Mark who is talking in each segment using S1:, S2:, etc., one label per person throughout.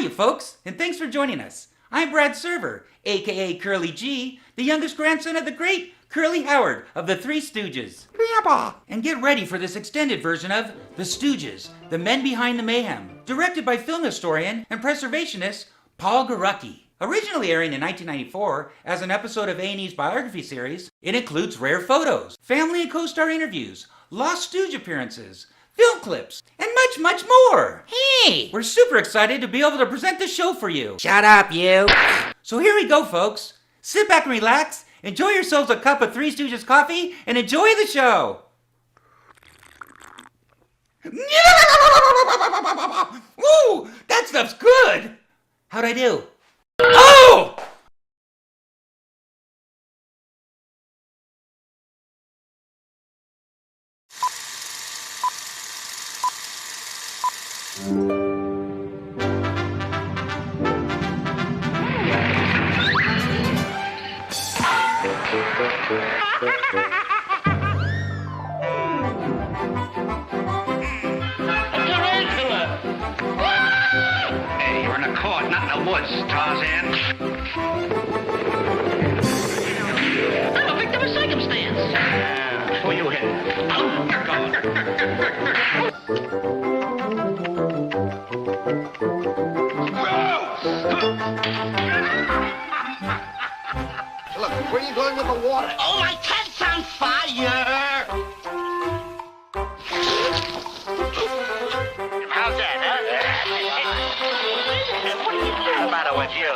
S1: Hiya, folks, and thanks for joining us. I'm Brad Server, aka Curly G, the youngest grandson of the great Curly Howard of the Three Stooges. And get ready for this extended version of The Stooges, the men behind the mayhem, directed by film historian and preservationist Paul Garucki. Originally airing in 1994 as an episode of ANDY's biography series, it includes rare photos, family and co-star interviews, lost Stooge appearances, film clips, and much, much more. Hey! We're super excited to be able to present this show for you. Shut up, you! So here we go, folks. Sit back and relax, enjoy yourselves a cup of Three Stooges coffee, and enjoy the show! Ooh, that stuff's good! How'd I do? Oh!
S2: Hey, you're in a court, not in the woods, Tarzan. I'm a victim of circumstance. Who you hit?
S3: Look, where are you going with the water?
S2: Oh, my cat's on fire! How's that, huh? What's the matter with you?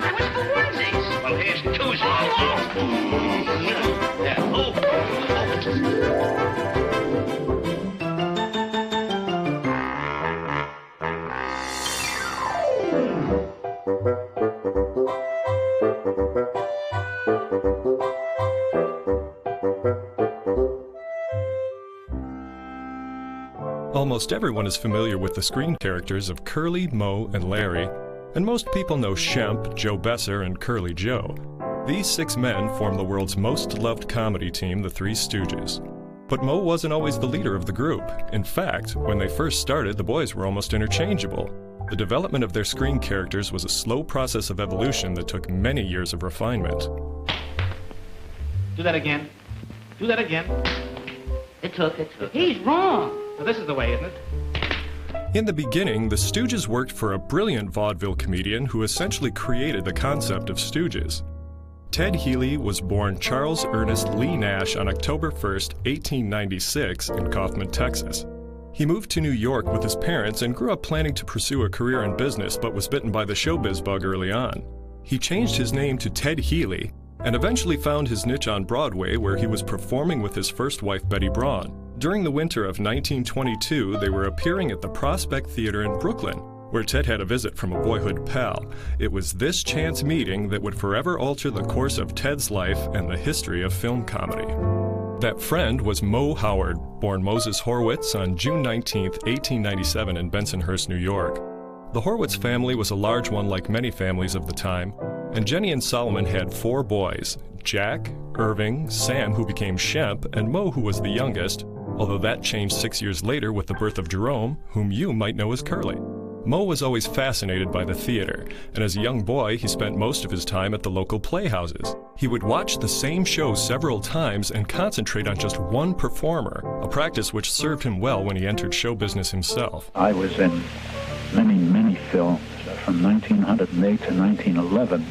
S2: What's for onesies? Well, here's Tuesday. Yeah.
S4: Almost everyone is familiar with the screen characters of Curly, Moe, and Larry, and most people know Shemp, Joe Besser, and Curly Joe. These six men form the world's most loved comedy team, the Three Stooges. But Moe wasn't always the leader of the group. In fact, when they first started, the boys were almost interchangeable. The development of their screen characters was a slow process of evolution that took many years of refinement.
S5: Do that again. Do that again.
S2: It took.
S5: He's wrong. Now, this is the way, isn't it?
S4: In the beginning, the Stooges worked for a brilliant vaudeville comedian who essentially created the concept of Stooges. Ted Healy was born Charles Ernest Lee Nash on October 1st, 1896 in Kaufman, Texas. He moved to New York with his parents and grew up planning to pursue a career in business but was bitten by the showbiz bug early on. He changed his name to Ted Healy and eventually found his niche on Broadway where he was performing with his first wife Betty Braun. During the winter of 1922, they were appearing at the Prospect Theater in Brooklyn, where Ted had a visit from a boyhood pal. It was this chance meeting that would forever alter the course of Ted's life and the history of film comedy. That friend was Moe Howard, born Moses Horwitz on June 19, 1897 in Bensonhurst, New York. The Horwitz family was a large one like many families of the time, and Jenny and Solomon had four boys, Jack, Irving, Sam, who became Shemp, and Moe, who was the youngest, although that changed 6 years later with the birth of Jerome, whom you might know as Curly. Moe was always fascinated by the theater, and as a young boy, he spent most of his time at the local playhouses. He would watch the same show several times and concentrate on just one performer, a practice which served him well when he entered show business himself.
S6: I was in many films from 1908 to 1911.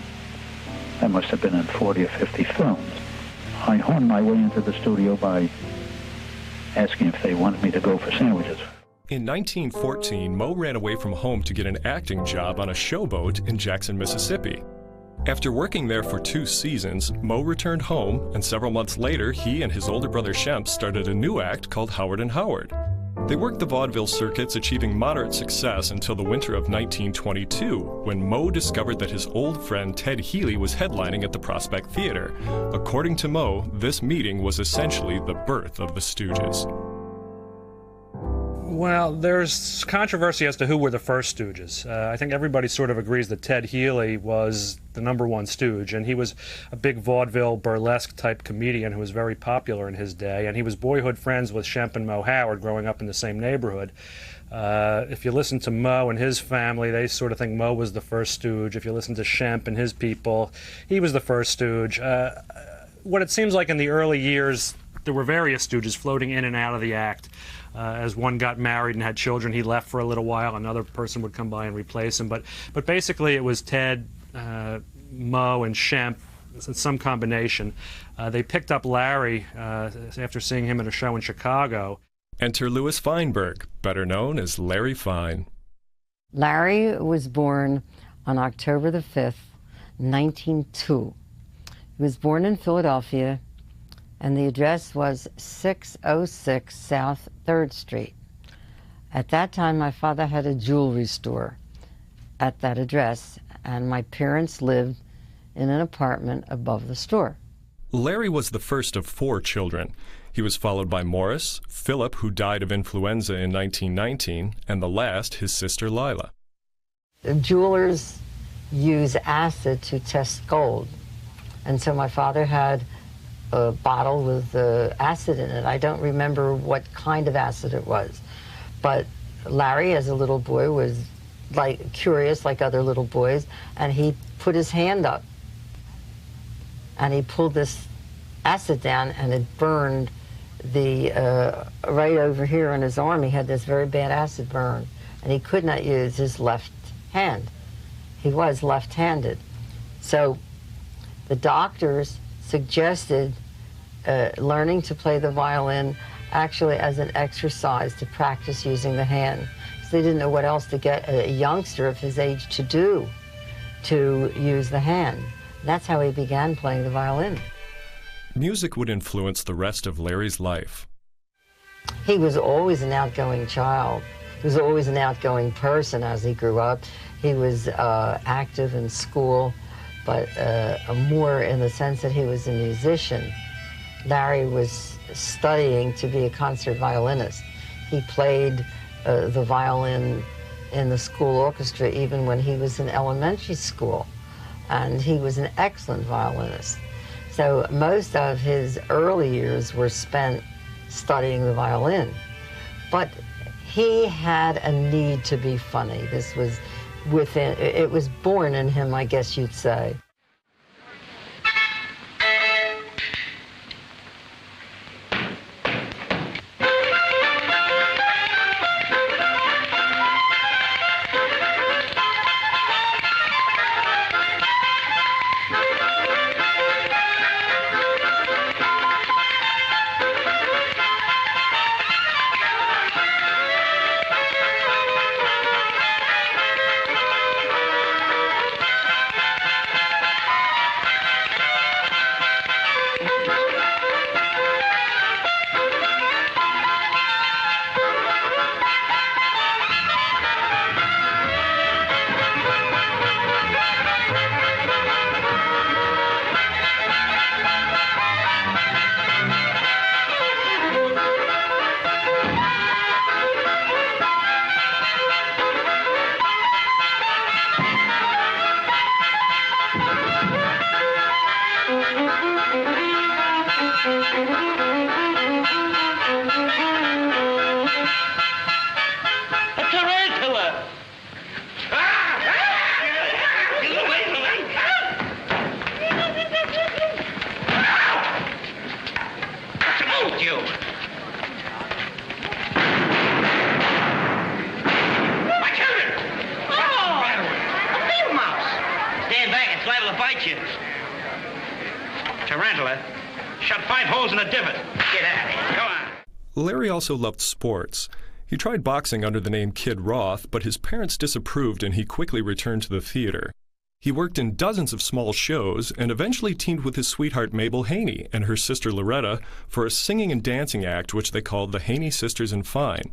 S6: I must have been in 40 or 50 films. I honed my way into the studio by asking if they wanted me to go for sandwiches.
S4: In 1914, Moe ran away from home to get an acting job on a showboat in Jackson, Mississippi. After working there for 2 seasons, Moe returned home, and several months later, he and his older brother Shemp started a new act called Howard and Howard. They worked the vaudeville circuits, achieving moderate success until the winter of 1922, when Moe discovered that his old friend Ted Healy was headlining at the Prospect Theater. According to Moe, this meeting was essentially the birth of the Stooges.
S7: Well, there's controversy as to who were the first Stooges. I think everybody sort of agrees that Ted Healy was the #1 Stooge, and he was a big vaudeville burlesque-type comedian who was very popular in his day, and he was boyhood friends with Shemp and Mo Howard growing up in the same neighborhood. If you listen to Mo and his family, they sort of think Mo was the first Stooge. If you listen to Shemp and his people, he was the first Stooge. What it seems like in the early years, there were various Stooges floating in and out of the act. As one got married and had children, he left for a little while. Another person would come by and replace him. But basically, it was Ted, Mo, and Shemp, some combination. They picked up Larry after seeing him at a show in Chicago.
S4: Enter Louis Feinberg, better known as Larry Fine.
S8: Larry was born on October the 5th, 1902. He was born in Philadelphia, and the address was 606 South 3rd Street. At that time, my father had a jewelry store at that address, and my parents lived in an apartment above the store.
S4: Larry was the first of 4 children. He was followed by Morris, Philip, who died of influenza in 1919, and the last, his sister Lila.
S8: The jewelers use acid to test gold, and so my father had a bottle with acid in it. I don't remember what kind of acid it was, but Larry, as a little boy, was curious like other little boys, and he put his hand up and he pulled this acid down, and it burned right over here on his arm. He had this very bad acid burn, and he could not use his left hand. He was left-handed. So the doctors suggested learning to play the violin actually as an exercise to practice using the hand. So they didn't know what else to get a youngster of his age to do to use the hand. That's how he began playing the violin.
S4: Music would influence the rest of Larry's life.
S8: He was always an outgoing child. He was always an outgoing person as he grew up. He was active in school, but more in the sense that he was a musician. Larry was studying to be a concert violinist. He played the violin in the school orchestra even when he was in elementary school, and he was an excellent violinist. So most of his early years were spent studying the violin, but he had a need to be funny. This was within, it was born in him, I guess you'd say.
S4: Larry also loved sports. He tried boxing under the name Kid Roth, but his parents disapproved and he quickly returned to the theater. He worked in dozens of small shows and eventually teamed with his sweetheart Mabel Haney and her sister Loretta for a singing and dancing act which they called the Haney Sisters in Fine.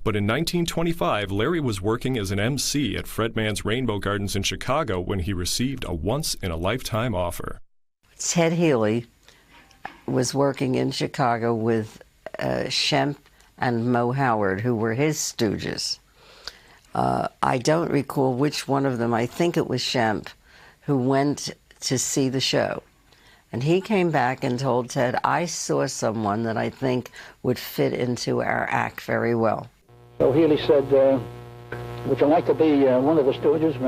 S4: But in 1925, Larry was working as an MC at Fred Mann's Rainbow Gardens in Chicago when he received a once-in-a-lifetime offer.
S8: Ted Healy was working in Chicago with Shemp and Mo Howard, who were his stooges. I don't recall which one of them, I think it was Shemp, who went to see the show. And he came back and told Ted, I saw someone that I think would fit into our act very well.
S6: So Healy said, would you like to be one of the Stooges,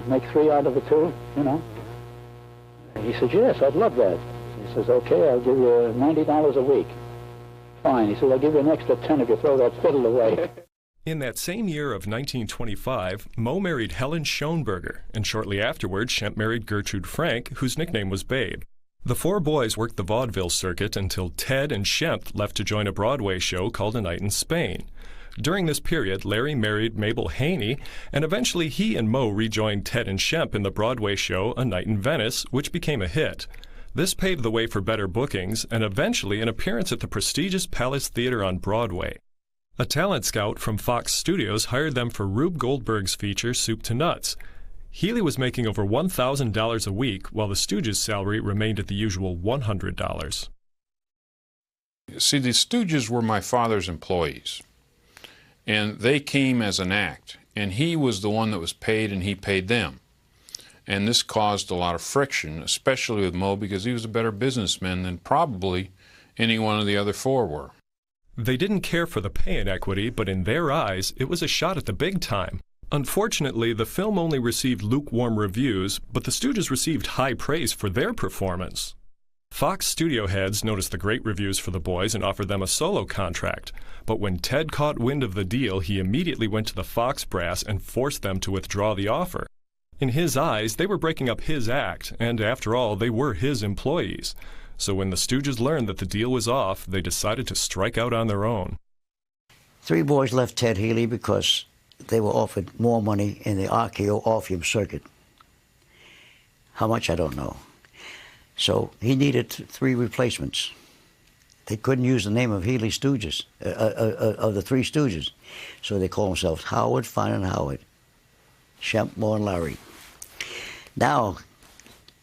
S6: make 3 out of the 2, you know? And he said, yes, I'd love that. He says, okay, I'll give you $90 a week. Fine. He says, I'll give you an extra 10 if you throw that fiddle away.
S4: In that same year of 1925, Mo married Helen Schoenberger, and shortly afterwards, Shemp married Gertrude Frank, whose nickname was Babe. The 4 boys worked the vaudeville circuit until Ted and Shemp left to join a Broadway show called A Night in Spain. During this period, Larry married Mabel Haney, and eventually he and Mo rejoined Ted and Shemp in the Broadway show A Night in Venice, which became a hit. This paved the way for better bookings and eventually an appearance at the prestigious Palace Theater on Broadway. A talent scout from Fox Studios hired them for Rube Goldberg's feature Soup to Nuts. Healy was making over $1,000 a week, while the Stooges' salary remained at the usual $100.
S9: See, the Stooges were my father's employees, and they came as an act, and he was the one that was paid, and he paid them. And this caused a lot of friction, especially with Mo, because he was a better businessman than probably any one of the other 4 were.
S4: They didn't care for the pay inequity, but in their eyes, it was a shot at the big time. Unfortunately, the film only received lukewarm reviews, but the Stooges received high praise for their performance. Fox studio heads noticed the great reviews for the boys and offered them a solo contract. But when Ted caught wind of the deal, he immediately went to the Fox brass and forced them to withdraw the offer. In his eyes, they were breaking up his act, and after all, they were his employees. So when the Stooges learned that the deal was off, they decided to strike out on their own.
S10: 3 boys left Ted Healy because they were offered more money in the RKO Orpheum circuit. How much, I don't know. So he needed 3 replacements. They couldn't use the name of Healy Stooges, of the Three Stooges. So they called themselves Howard, Fine and Howard, Shemp, Moore, and Larry. Now,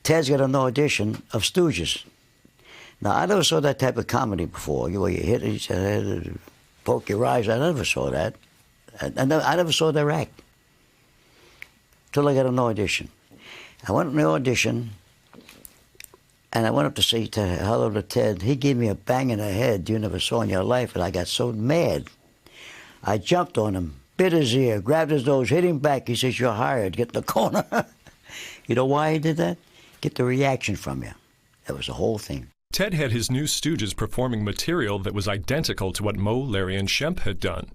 S10: Ted's got an audition of Stooges. Now, I never saw that type of comedy before, where you hit each other, poke your eyes. I never saw that. I never saw their act till I got an audition. I went on the audition, and I went up to say hello to Ted. He gave me a bang in the head you never saw in your life, and I got so mad. I jumped on him, bit his ear, grabbed his nose, hit him back. He says, you're hired, get in the corner. You know why he did that? Get the reaction from you. That was the whole thing.
S4: Ted had his new Stooges performing material that was identical to what Mo, Larry, and Shemp had done.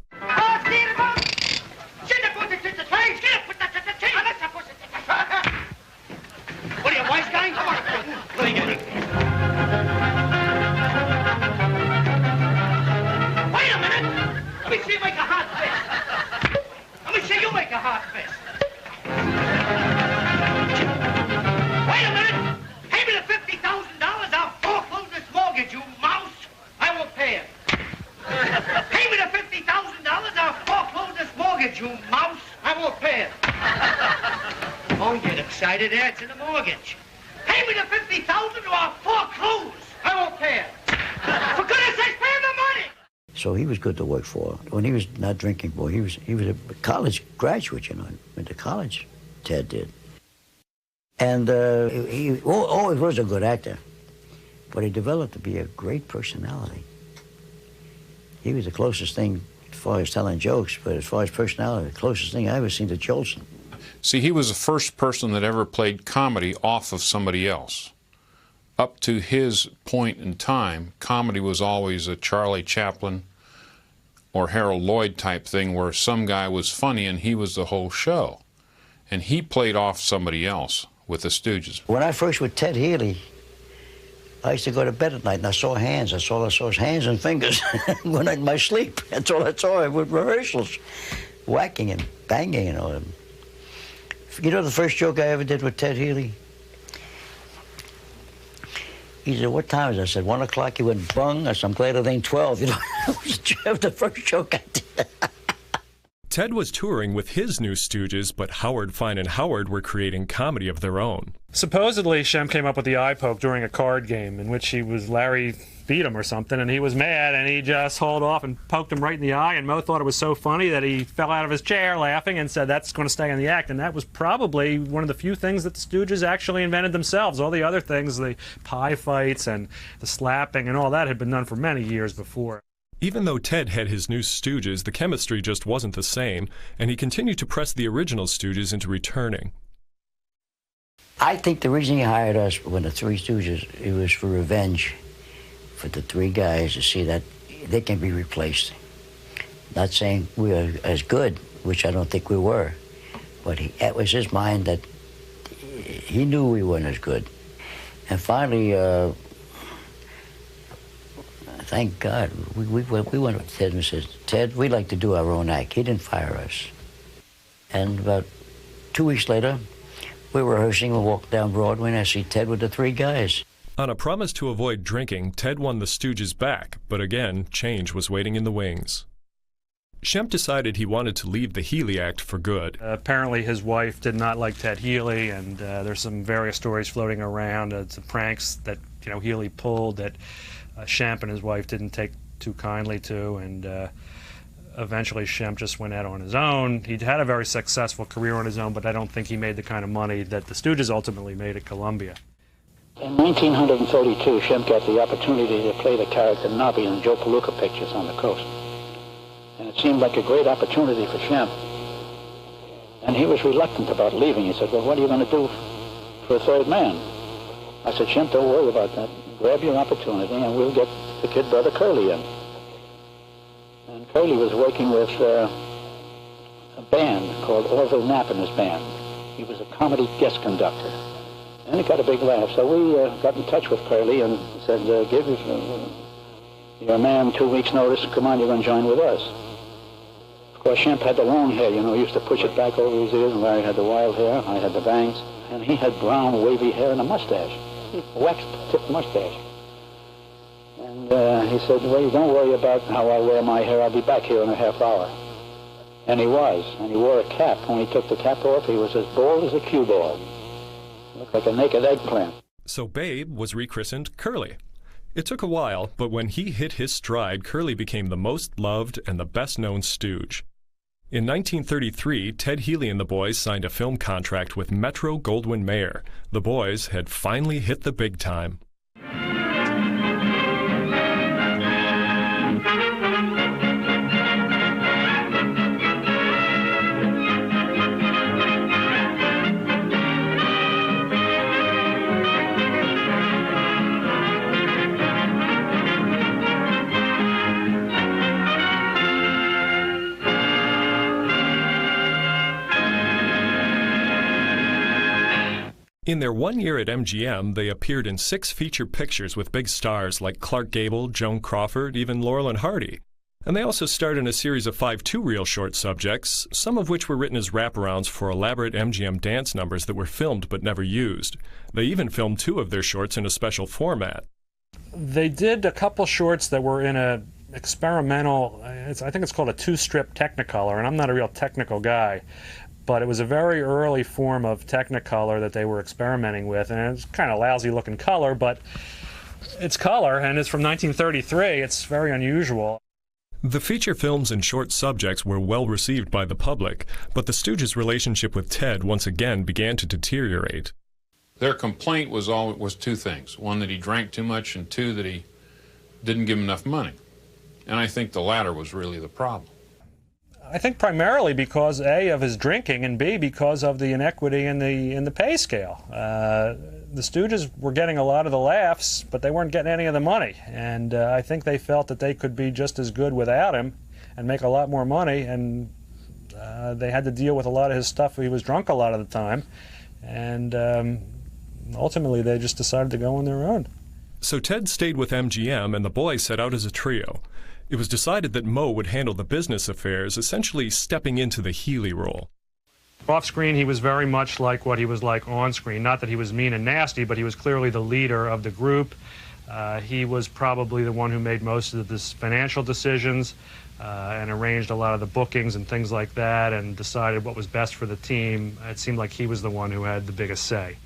S2: What are you, wise guy? Come on. What are you getting? Wait a minute. Let me see you make a hot fist. Let me see you make a hot fist. Wait a minute. Pay me the $50,000. I'll foreclose this mortgage, you mouse. I won't pay it. Pay me the $50,000. I'll foreclose this mortgage, you mouse. I won't pay it. Don't get excited. There, it's in the mortgage. Pay me the $50,000 or I'll foreclose. I won't pay it. For goodness sakes, pay him the money.
S10: So he was good to work for. When he was not drinking, boy, he was a college graduate, you know. Went to college. Ted did. And he always was a good actor. But he developed to be a great personality. He was the closest thing, as far as telling jokes, but as far as personality, the closest thing I ever seen to Jolson.
S9: See, he was the first person that ever played comedy off of somebody else. Up to his point in time, comedy was always a Charlie Chaplin or Harold Lloyd type thing where some guy was funny and he was the whole show. And he played off somebody else with the Stooges.
S10: When I first with Ted Healy, I used to go to bed at night and I saw hands. I saw his hands and fingers when in my sleep. That's all I saw with rehearsals, whacking and banging and all that. You know the first joke I ever did with Ted Healy? He said, what time is it? I said, 1 o'clock. He went, bung. I said, I'm glad it ain't 12. You know, that was the first joke I did.
S4: Ted was touring with his new Stooges, but Howard, Fine, and Howard were creating comedy of their own.
S7: Supposedly, Shem came up with the eye poke during a card game in which Larry beat him or something, and he was mad, and he just hauled off and poked him right in the eye, and Mo thought it was so funny that he fell out of his chair laughing and said that's going to stay in the act, and that was probably one of the few things that the Stooges actually invented themselves. All the other things, the pie fights and the slapping and all that, had been done for many years before.
S4: Even though Ted had his new Stooges, the chemistry just wasn't the same, and he continued to press the original Stooges into returning.
S10: I think the reason he hired us when the Three Stooges, it was for revenge for the three guys to see that they can be replaced. Not saying we are as good, which I don't think we were, but it was his mind that he knew we weren't as good. And finally, thank God, we went with Ted and said, Ted, we'd like to do our own act. He didn't fire us. And about 2 weeks later, we were rehearsing and walked down Broadway, and I see Ted with the three guys.
S4: On a promise to avoid drinking, Ted won the Stooges back, but again, change was waiting in the wings. Shemp decided he wanted to leave the Healy act for good.
S7: Apparently his wife did not like Ted Healy, and there's some various stories floating around, some pranks that Healy pulled that Shemp and his wife didn't take too kindly to, and eventually Shemp just went out on his own. He'd had a very successful career on his own, but I don't think he made the kind of money that the Stooges ultimately made at Columbia.
S6: In 1932, Shemp got the opportunity to play the character Nobby in Joe Palooka pictures on the coast. And it seemed like a great opportunity for Shemp. And he was reluctant about leaving. He said, well, what are you going to do for a third man? I said, Shemp, don't worry about that. Grab your opportunity and we'll get the kid brother Curly in. And Curly was working with a band called Orville Knapp and his band. He was a comedy guest conductor. And it got a big laugh. So we got in touch with Curly and said, give your man 2 weeks' notice. Come on, you're going to join with us. Of course, Shemp had the long hair, he used to push it back over his ears, and Larry had the wild hair, I had the bangs. And he had brown, wavy hair and a mustache, a wax-tipped mustache. And he said, well, don't worry about how I wear my hair. I'll be back here in a half hour. And he was. And he wore a cap. When he took the cap off, he was as bald as a cue ball. Looked like a naked eggplant.
S4: So Babe was rechristened Curly. It took a while, but when he hit his stride, Curly became the most loved and the best-known Stooge. In 1933, Ted Healy and the boys signed a film contract with Metro-Goldwyn-Mayer. The boys had finally hit the big time. In their 1 year at MGM, they appeared in 6 feature pictures with big stars like Clark Gable, Joan Crawford, even Laurel and Hardy. And they also starred in a series of 5 two-reel short subjects, some of which were written as wraparounds for elaborate MGM dance numbers that were filmed but never used. They even filmed 2 of their shorts in a special format.
S7: They did a couple shorts that were in a experimental, I think it's called a 2-strip Technicolor, and I'm not a real technical guy. But it was a very early form of Technicolor that they were experimenting with, and it's kind of lousy looking color, but it's color, and it's from 1933. It's very unusual.
S4: The feature films and short subjects were well received by the public, but the Stooges' relationship with Ted once again began to deteriorate.
S9: Their complaint was 2 things. 1, that he drank too much, and 2, that he didn't give him enough money. And I think the latter was really the problem.
S7: I think primarily because A, of his drinking, and B, because of the inequity in the pay scale. The Stooges were getting a lot of the laughs, but they weren't getting any of the money. And I think they felt that they could be just as good without him and make a lot more money, and they had to deal with a lot of his stuff. He was drunk a lot of the time, and ultimately they just decided to go on their own.
S4: So Ted stayed with MGM, and the boys set out as a trio. It was decided that Mo would handle the business affairs, essentially stepping into the Healy role.
S7: Off-screen, he was very much like what he was like on-screen. Not that he was mean and nasty, but he was clearly the leader of the group. He was probably the one who made most of the financial decisions. and arranged a lot of the bookings and things like that and decided what was best for the team. It seemed like he was the one who had the biggest say.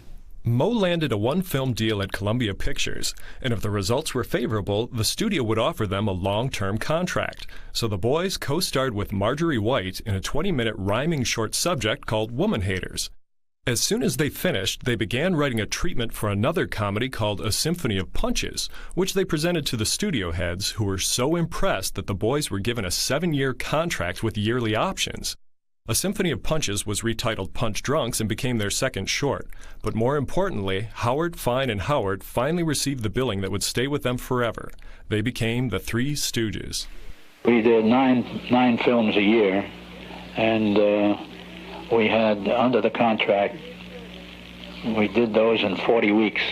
S4: Moe landed a one-film deal at Columbia Pictures, and if the results were favorable, the studio would offer them a long-term contract. So the boys co-starred with Marjorie White in a 20-minute rhyming short subject called Woman Haters. As soon as they finished, they began writing a treatment for another comedy called A Symphony of Punches, which they presented to the studio heads, who were so impressed that the boys were given a 7-year contract with yearly options. A Symphony of Punches was retitled Punch Drunks and became their second short. But more importantly, Howard, Fine, and Howard finally received the billing that would stay with them forever. They became the Three Stooges.
S6: We did nine films a year, and we had, under the contract, we did those in 40 weeks.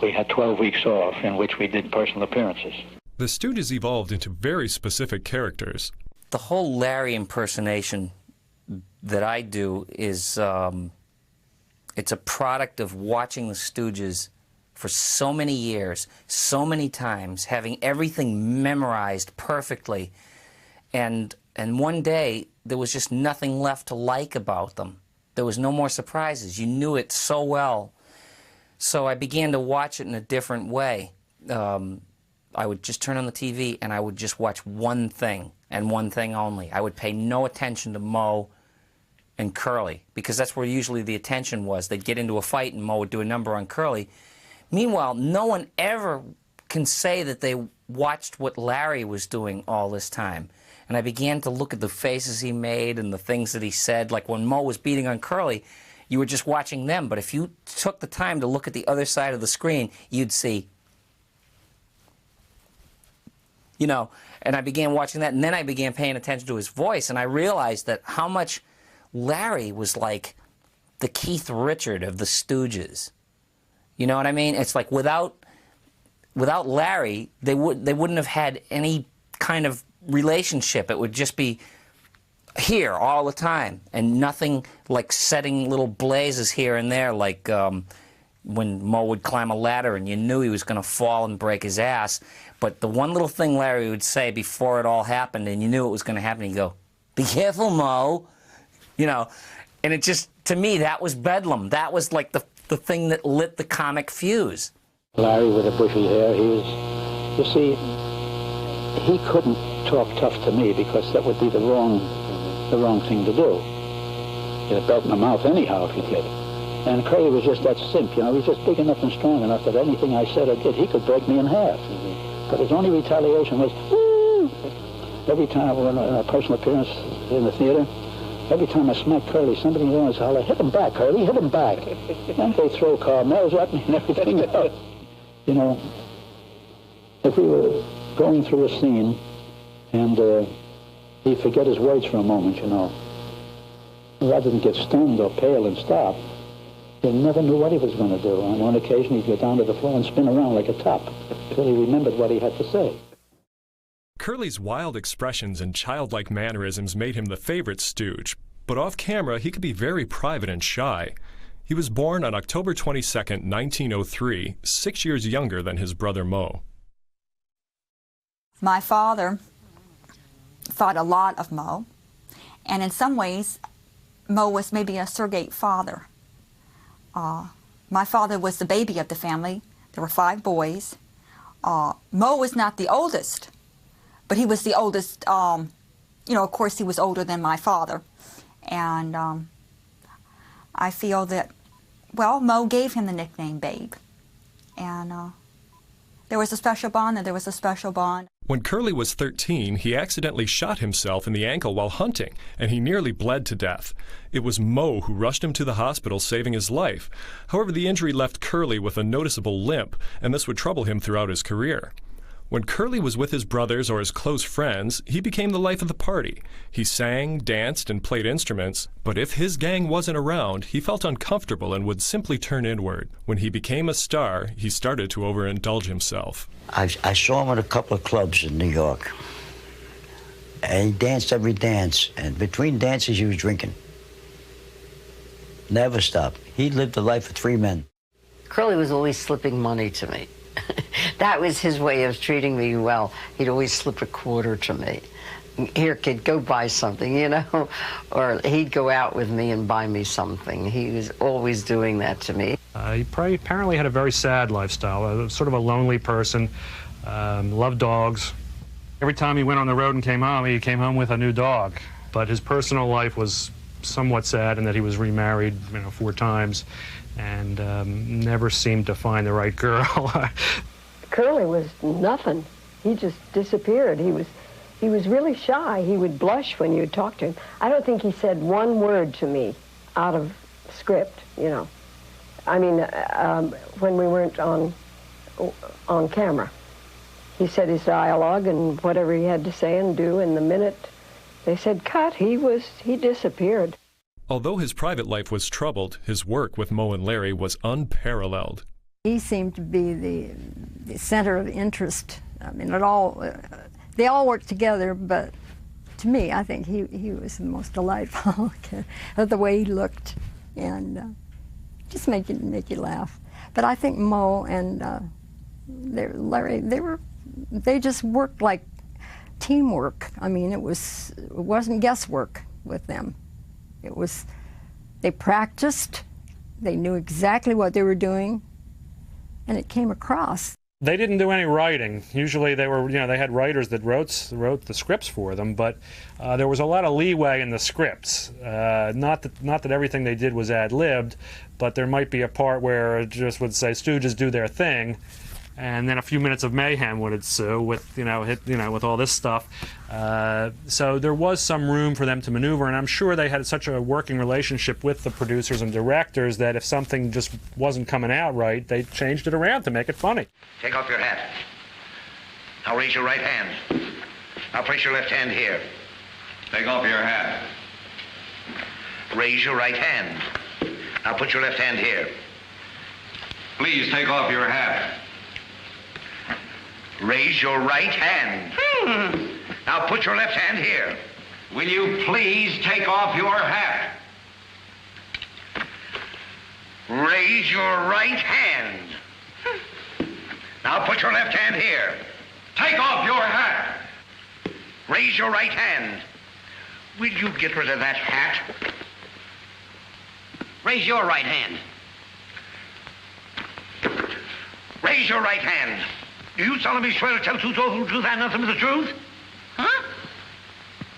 S6: We had 12 weeks off in which we did personal appearances.
S4: The Stooges evolved into very specific characters.
S11: The whole Larry impersonation that I do is, it's a product of watching the Stooges for so many years, so many times, having everything memorized perfectly, and one day there was just nothing left to like about them. There was no more surprises. You knew it so well. So I began to watch it in a different way. I would just turn on the TV and I would just watch one thing and one thing only. I would pay no attention to Moe and Curly, because that's where usually the attention was. They'd get into a fight and Moe would do a number on Curly. Meanwhile, no one ever can say that they watched what Larry was doing all this time. And I began to look at the faces he made and the things that he said. Like when Moe was beating on Curly, you were just watching them. But if you took the time to look at the other side of the screen, you'd see, you know, and I began watching that. And then I began paying attention to his voice. And I realized that how much Larry was like the Keith Richard of the Stooges. You know what I mean? It's like without Larry, they wouldn't have had any kind of relationship. It would just be here all the time, and nothing like setting little blazes here and there, like when Moe would climb a ladder and you knew he was going to fall and break his ass. But the one little thing Larry would say before it all happened, and you knew it was going to happen, he'd go, "Be careful, Moe." You know, and it just, to me, that was bedlam. That was like the thing that lit the comic fuse.
S6: Larry with the bushy hair, he was, you see, he couldn't talk tough to me because that would be the wrong thing to do. He'd have belt in the mouth anyhow if he did. And Curly was just that simp, you know, he was just big enough and strong enough that anything I said or did, he could break me in half. But his only retaliation was, woo! Every time in a personal appearance in the theater, every time I smacked Curly, somebody would always holler, "Hit him back, Curly, hit him back." And they throw carmels at me and everything else. You know, if we were going through a scene and he'd forget his words for a moment, you know, rather than get stunned or pale and stop, you never knew what he was going to do. On one occasion, he'd go down to the floor and spin around like a top until he remembered what he had to say.
S4: Curly's wild expressions and childlike mannerisms made him the favorite Stooge, but off camera he could be very private and shy. He was born on October 22nd, 1903, 6 years younger than his brother Moe.
S12: My father thought a lot of Moe, and in some ways, Moe was maybe a surrogate father. My father was the baby of the family. There were 5 boys. Moe was not the oldest, but he was the oldest. You know, of course, he was older than my father. And I feel that, well, Moe gave him the nickname Babe. And there was a special bond, and there was a special bond.
S4: When Curly was 13, he accidentally shot himself in the ankle while hunting, and he nearly bled to death. It was Moe who rushed him to the hospital, saving his life. However, the injury left Curly with a noticeable limp, and this would trouble him throughout his career. When Curly was with his brothers or his close friends, he became the life of the party. He sang, danced, and played instruments, but if his gang wasn't around, he felt uncomfortable and would simply turn inward. When he became a star, he started to overindulge himself.
S10: I saw him at a couple of clubs in New York, and he danced every dance, and between dances he was drinking. Never stopped. He lived the life of 3 men.
S8: Curly was always slipping money to me. That was his way of treating me well. He'd always slip a quarter to me. here, kid, go buy something, you know? Or he'd go out with me and buy me something. He was always doing that to me.
S7: He apparently had a very sad lifestyle, sort of a lonely person, loved dogs. Every time he went on the road and came home with a new dog. But his personal life was somewhat sad in that he was remarried, 4 times, and never seemed to find the right girl.
S13: Curly was nothing. He just disappeared. He was really shy. He would blush when you would talk to him. I don't think he said one word to me out of script, you know. I mean, when we weren't on camera. He said his dialogue and whatever he had to say and do, and the minute they said cut, he disappeared.
S4: Although his private life was troubled, his work with Moe and Larry was unparalleled.
S13: He seemed to be the center of interest. I mean, they all worked together, but to me, I think he was the most delightful of the way he looked, and just make you laugh. But I think Moe and Larry, they just worked like teamwork. I mean, it wasn't guesswork with them. They practiced, they knew exactly what they were doing, and it came across.
S7: They didn't do any writing. Usually they were, they had writers that wrote the scripts for them, but there was a lot of leeway in the scripts. Not that everything they did was ad-libbed, but there might be a part where it just would say, Stooges do their thing, and then a few minutes of mayhem would ensue with, with all this stuff. So there was some room for them to maneuver, and I'm sure they had such a working relationship with the producers and directors that if something just wasn't coming out right, they changed it around to make it funny.
S2: Take off your hat. Now raise your right hand. Now place your left hand here. Take off your hat. Raise your right hand. Now put your left hand here. Please take off your hat. Raise your right hand. Now put your left hand here. Will you please take off your hat? Raise your right hand. Now put your left hand here. Take off your hat. Raise your right hand. Will you get rid of that hat? Raise your right hand. Raise your right hand. Do you solemnly swear to tell the truth, the whole truth, and nothing but the truth? Huh?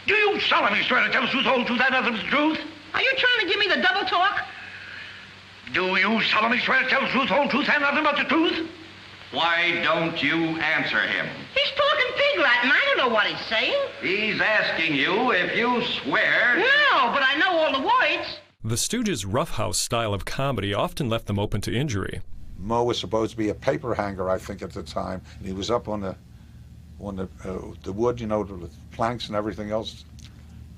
S2: Do you solemnly swear to tell the truth, the whole truth, and nothing but the truth?
S14: Are you trying to give me the double talk?
S2: Do you solemnly swear to tell the truth, the whole truth, and nothing but the truth? Why don't you answer him?
S14: He's talking pig Latin. I don't know what he's saying.
S2: He's asking you if you swear...
S14: No, but I know all the words.
S4: The Stooges' roughhouse style of comedy often left them open to injury.
S15: Moe was supposed to be a paper hanger, I think, at the time. And he was up on the wood, the planks and everything else.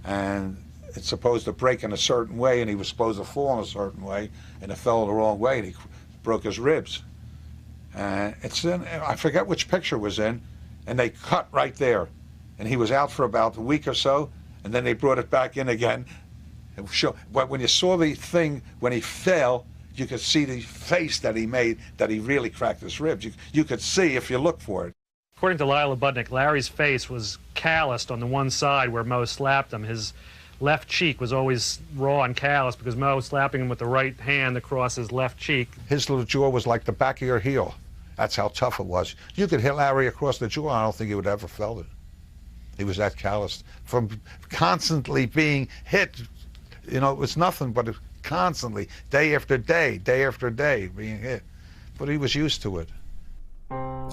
S15: And it's supposed to break in a certain way, and he was supposed to fall in a certain way, and it fell the wrong way, and he broke his ribs. And it's in, I forget which picture was in, and they cut right there. And he was out for about a week or so, and then they brought it back in again. But when you saw the thing, when he fell, you could see the face that he made, that he really cracked his ribs. You could see if you look for it.
S7: According to Lila Budnick, Larry's face was calloused on the one side where Moe slapped him. His left cheek was always raw and calloused because Moe was slapping him with the right hand across his left cheek.
S15: His little jaw was like the back of your heel. That's how tough it was. You could hit Larry across the jaw, I don't think he would ever felt it. He was that calloused. From constantly being hit, it was nothing but constantly, day after day being hit. But he was used to it.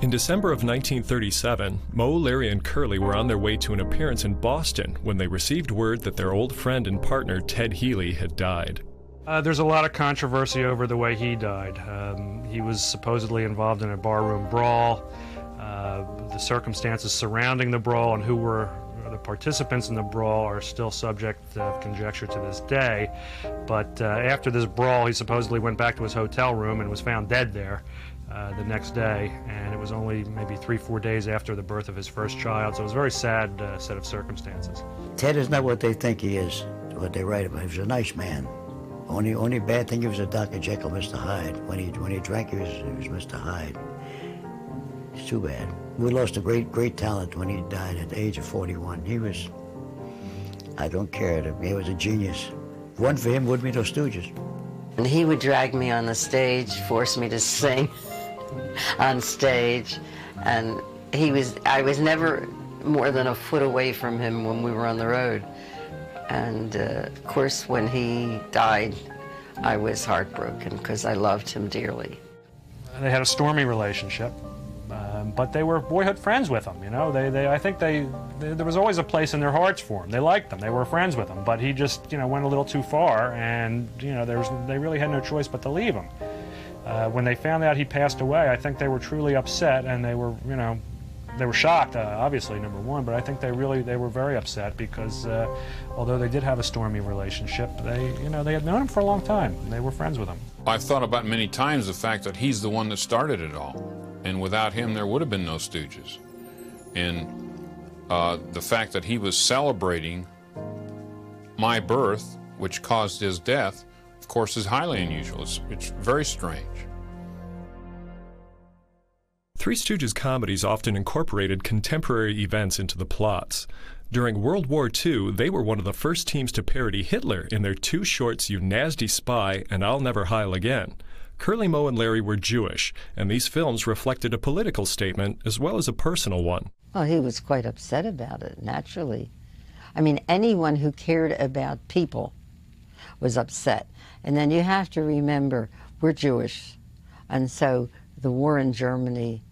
S4: In December of 1937, Moe, Larry, and Curly were on their way to an appearance in Boston when they received word that their old friend and partner, Ted Healy, had died.
S7: There's a lot of controversy over the way he died. He was supposedly involved in a barroom brawl. The circumstances surrounding the brawl and who were the participants in the brawl are still subject of conjecture to this day. But after this brawl, he supposedly went back to his hotel room and was found dead there the next day. And it was only maybe 3-4 days after the birth of his first child. So it was a very sad set of circumstances.
S10: Ted is not what they think he is, what they write about. He was a nice man. Only bad thing, he was a Dr. Jekyll, Mr. Hyde. When he drank, he was Mr. Hyde. It's too bad. We lost a great talent when he died at the age of 41. He was I don't care. He was a genius. If it wasn't for him, wouldn't be no Stooges.
S8: And he would drag me on the stage, force me to sing on stage, and I was never more than a foot away from him when we were on the road. And of course, when he died, I was heartbroken because I loved him dearly.
S7: They had a stormy relationship, but they were boyhood friends with him. You know, I think there was always a place in their hearts for him. They liked him. They were friends with him. But he just, went a little too far, and they really had no choice but to leave him. When they found out he passed away, I think they were truly upset, and they were, they were shocked, obviously, number one, but I think they were very upset because although they did have a stormy relationship, they had known him for a long time. They were friends with him.
S9: I've thought about many times the fact that he's the one that started it all, and without him there would have been no Stooges. And the fact that he was celebrating my birth, which caused his death, of course, is highly unusual. It's very strange.
S4: Three Stooges comedies often incorporated contemporary events into the plots. During World War II, they were one of the first teams to parody Hitler in their two shorts, You Nasty Spy and I'll Never Heil Again. Curly, Moe, and Larry were Jewish, and these films reflected a political statement as well as a personal one.
S8: Well, he was quite upset about it, naturally. I mean, anyone who cared about people was upset. And then you have to remember, we're Jewish, and so the war in Germany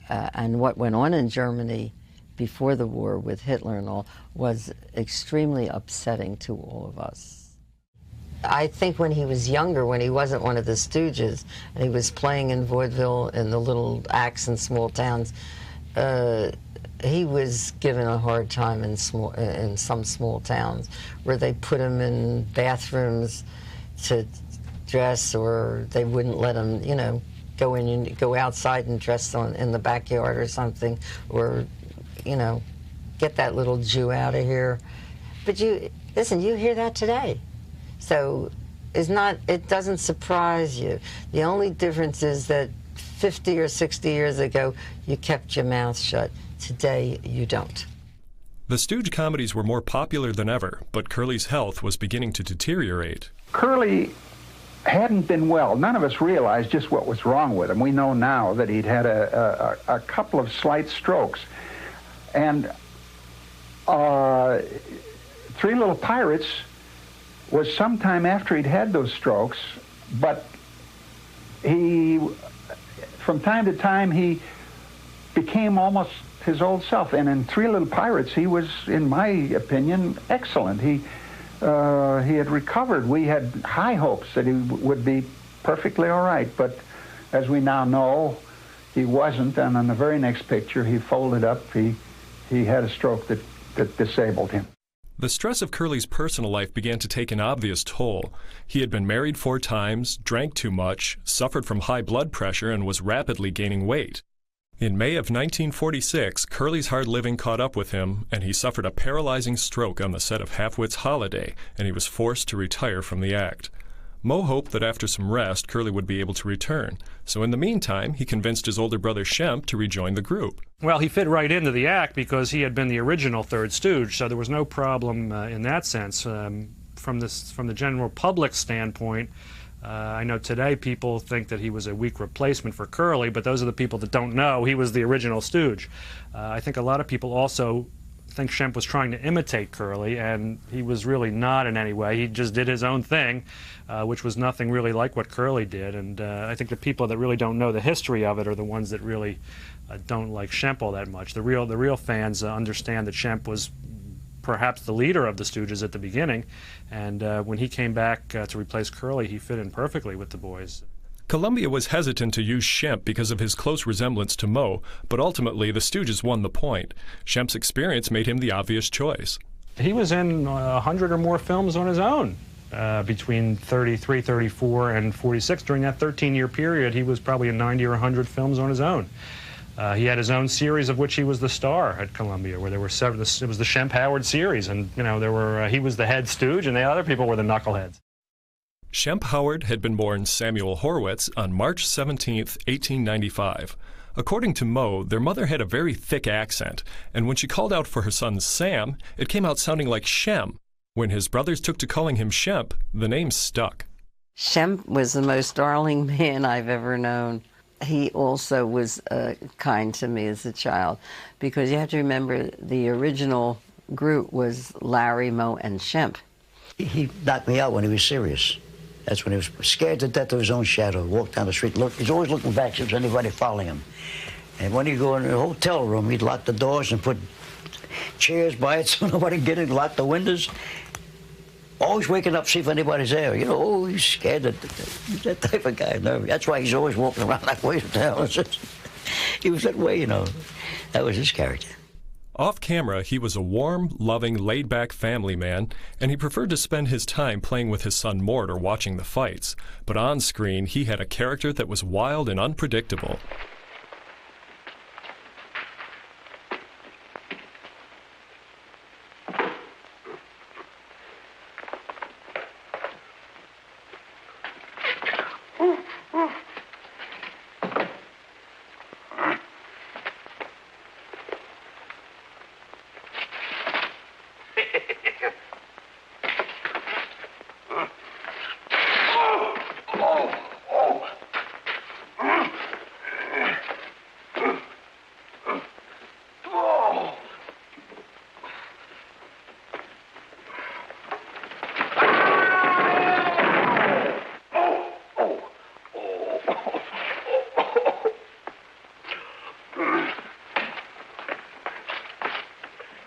S8: and what went on in Germany before the war with Hitler and all was extremely upsetting to all of us. I think when he was younger, when he wasn't one of the Stooges, and he was playing in vaudeville in the little acts in small towns, he was given a hard time in some small towns where they put him in bathrooms to dress, or they wouldn't let him, go outside and dress in the backyard or something, or, get that little Jew out of here. But listen, you hear that today. So it doesn't surprise you. The only difference is that 50 or 60 years ago, you kept your mouth shut. Today, you don't.
S4: The Stooge comedies were more popular than ever, but Curly's health was beginning to deteriorate.
S6: Curly hadn't been well. None of us realized just what was wrong with him. We know now that he'd had a couple of slight strokes. And Three Little Pirates was sometime after he'd had those strokes, but from time to time, he became almost his old self. And in Three Little Pirates, he was, in my opinion, excellent. He had recovered. We had high hopes that he would be perfectly all right, but as we now know, he wasn't, and on the very next picture, he folded up. He had a stroke that disabled him.
S4: The stress of Curly's personal life began to take an obvious toll. He had been married 4 times, drank too much, suffered from high blood pressure, and was rapidly gaining weight. In May of 1946, Curly's hard living caught up with him, and he suffered a paralyzing stroke on the set of Half-Wit's Holiday, and he was forced to retire from the act. Moe hoped that after some rest, Curly would be able to return. So in the meantime, he convinced his older brother Shemp to rejoin the group.
S7: Well, he fit right into the act because he had been the original third Stooge, so there was no problem in that sense. From the general public standpoint, I know today people think that he was a weak replacement for Curly, but those are the people that don't know he was the original Stooge. I think a lot of people also think Shemp was trying to imitate Curly, and he was really not in any way. He just did his own thing, which was nothing really like what Curly did. And I think the people that really don't know the history of it are the ones that really don't like Shemp all that much. The real fans understand that Shemp was perhaps the leader of the Stooges at the beginning, and when he came back to replace Curly, he fit in perfectly with the boys.
S4: Columbia was hesitant to use Shemp because of his close resemblance to Moe, but ultimately the Stooges won the point. Shemp's experience made him the obvious choice.
S7: He was in 100 or more films on his own between 33, 34, and 46. During that 13-year period, he was probably in 90 or 100 films on his own. He had his own series of which he was the star at Columbia, where there were several. It was the Shemp Howard series, and he was the head Stooge, and the other people were the knuckleheads.
S4: Shemp Howard had been born Samuel Horwitz on March 17, 1895. According to Moe, their mother had a very thick accent, and when she called out for her son Sam, it came out sounding like Shem. When his brothers took to calling him Shemp, the name stuck.
S8: Shem was the most darling man I've ever known. He also was kind to me as a child, because you have to remember the original group was Larry, Moe, and Shemp.
S10: He knocked me out when he was serious. That's when he was scared to death of his own shadow. Walked down the street, he's always looking back to see if there's anybody following him. And when he'd go in the hotel room, he'd lock the doors and put chairs by it so nobody could get in, lock the windows. Always waking up to see if anybody's there. You know, oh, he's scared. He's that type of guy. That's why he's always walking around that way. He was that way, you know. That was his character.
S4: Off camera, he was a warm, loving, laid-back family man, and he preferred to spend his time playing with his son Mort or watching the fights. But on screen, he had a character that was wild and unpredictable.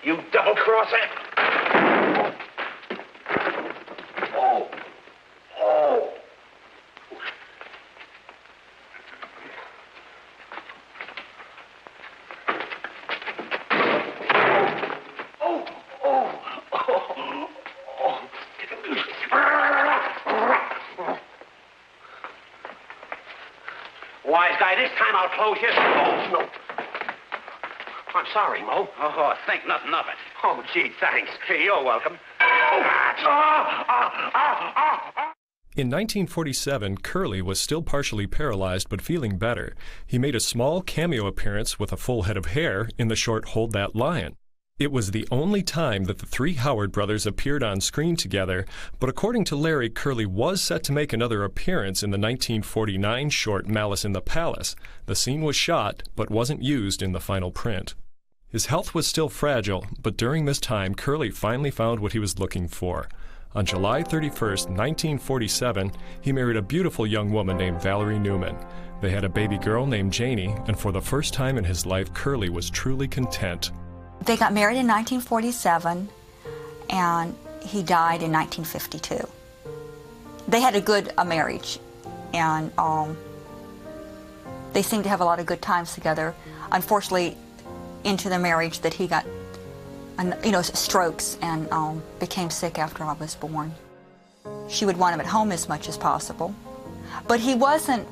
S2: You double-crosser! Oh! Oh! Oh! Oh! Oh! Wise guy, this time I'll close you. Oh, no. I'm sorry, Mo. Oh, think nothing of it. Oh, gee, thanks. You're welcome.
S4: In 1947, Curly was still partially paralyzed but feeling better. He made a small cameo appearance with a full head of hair in the short Hold That Lion. It was the only time that the three Howard brothers appeared on screen together, but according to Larry, Curly was set to make another appearance in the 1949 short Malice in the Palace. The scene was shot, but wasn't used in the final print. His health was still fragile, but during this time, Curly finally found what he was looking for. On July 31st, 1947, he married a beautiful young woman named Valerie Newman. They had a baby girl named Janie, and for the first time in his life, Curly was truly content.
S12: They got married in 1947, and he died in 1952. They had a good marriage, and they seemed to have a lot of good times together. Unfortunately, into the marriage that he got, strokes and became sick after I was born. She would want him at home as much as possible. But he wasn't,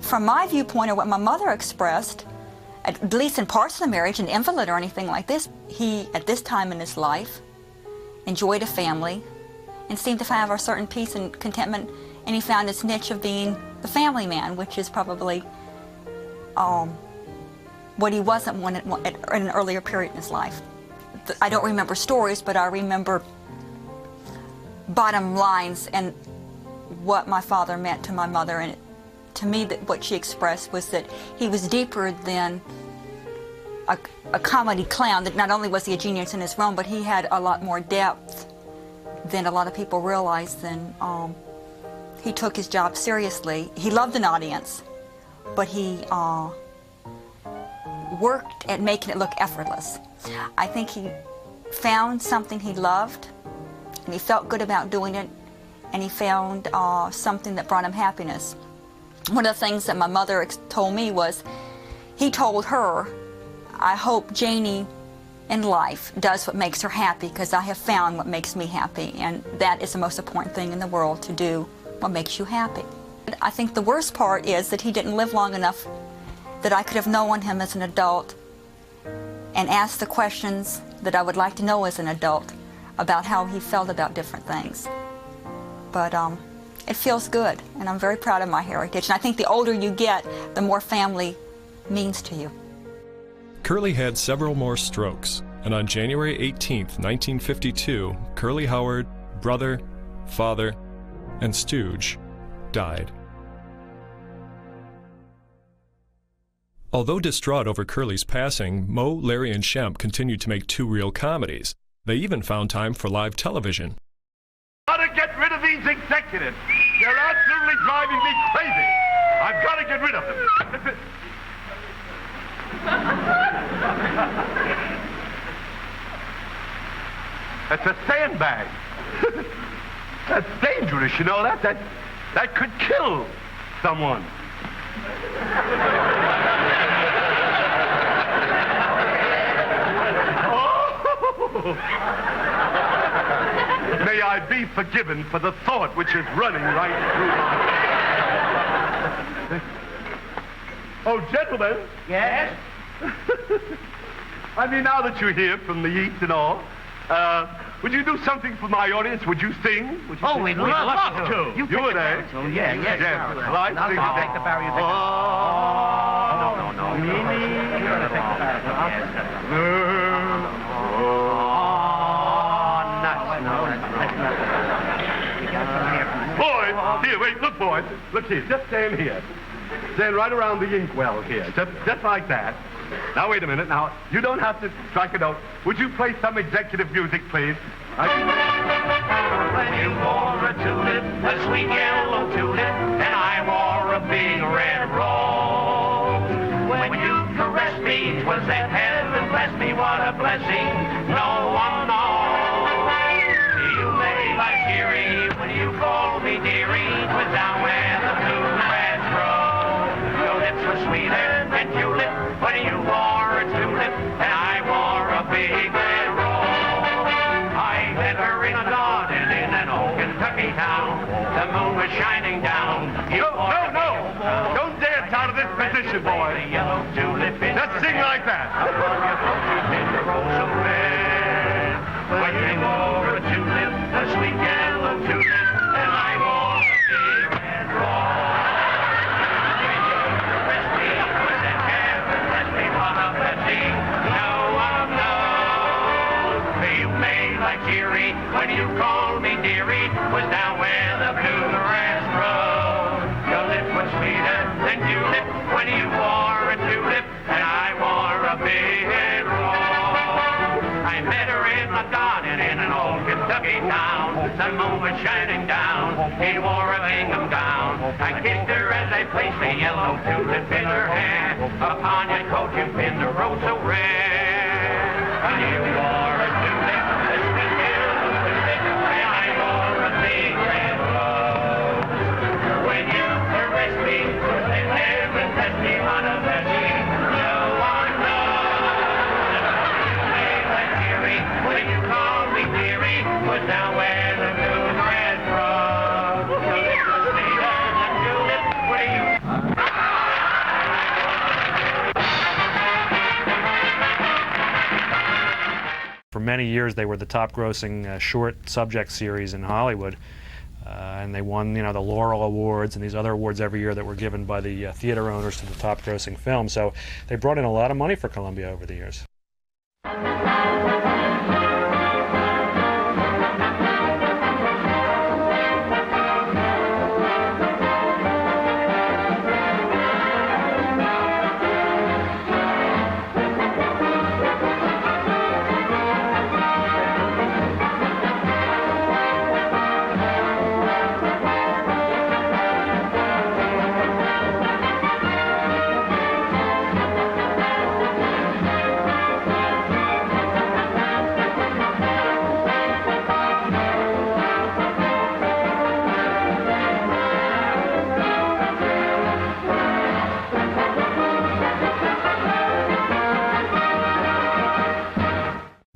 S12: from my viewpoint or what my mother expressed, at least in parts of the marriage, an invalid or anything like this. He, at this time in his life, enjoyed a family and seemed to have a certain peace and contentment, and he found his niche of being the family man, which is probably what he wasn't at an earlier period in his life. I don't remember stories, but I remember bottom lines and what my father meant to my mother, and to me that what she expressed was that he was deeper than a comedy clown. That not only was he a genius in his realm, but he had a lot more depth than a lot of people realized. And he took his job seriously. He loved an audience, but he worked at making it look effortless. I think he found something he loved, and he felt good about doing it, and he found something that brought him happiness. One of the things that my mother told me was, he told her, I hope Janie in life does what makes her happy, because I have found what makes me happy, and that is the most important thing in the world, to do what makes you happy. I think the worst part is that he didn't live long enough that I could have known him as an adult and asked the questions that I would like to know as an adult about how he felt about different things. But it feels good, and I'm very proud of my heritage. And I think the older you get, the more family means to you.
S4: Curly had several more strokes, and on January 18, 1952, Curly Howard, brother, father, and Stooge died. Although distraught over Curly's passing, Moe, Larry, and Shemp continued to make two-reel comedies. They even found time for live television.
S16: Gotta get rid of these executives. They're absolutely driving me crazy. I've got to get rid of them. That's a sandbag. That's dangerous, you know that? That could kill someone. May I be forgiven for the thought which is running right through my... Oh, gentlemen.
S2: Yes?
S16: I mean, now that you're here from the East and all, would you do something for my audience? Would you sing? Would you
S2: Oh,
S16: sing?
S2: we'd love to.
S16: You would, eh?
S2: Yeah, yes.
S16: Well, I
S2: Now,
S16: sing.
S2: I'll take the barrier.
S16: Boys, here, wait, look, boys. Look here, just stand here. Stand right around the inkwell here, just like that. Now, wait a minute. Now, you don't have to strike a note. Would you play some executive music, please?
S2: When you wore a tulip, a sweet yellow tulip, and I wore a big red rose. When you caressed me, 'twas that heaven bless me, what a blessing, no one knows. You made like Erie when you called me dearie, 'twas down where the bluegrass grows. Your lips were sweeter than tulip when you wore a tulip, and I wore a big red rose. I met her in a garden in an old Kentucky town. The moon was shining down.
S16: No! Don't dance out of this position, boy.
S2: The yellow tulip in
S16: just sing like that.
S2: When you wore a tulip, a sweet yellow tulip, and I wore a big red rose. When you caressed me, with that heaven bless me, what a blessing, no one knows. You made like Erie when you called me dearie, was down where the bluegrass grows. Your lips were sweeter than tulip when you wore a tulip, and I wore a big rose. I met her in the garden in an old Kentucky town. The moon was shining down. He wore a gingham gown. I kissed her as I placed a yellow tulip in her hand. Upon your coat you pinned a rose so red. And you wore a tulip, a sweet yellow tulip, and I wore a big red rose. When you caressed me, they never blessed me, what a blessing, no one knows. Like Erie, when you called me dearie, was down where the bluegrass grows. Your lips were sweeter than tulip, where you...
S7: For many years, they were the top-grossing short subject series in Hollywood, and they won, the Laurel Awards and these other awards every year that were given by the theater owners to the top-grossing film. So they brought in a lot of money for Columbia over the years.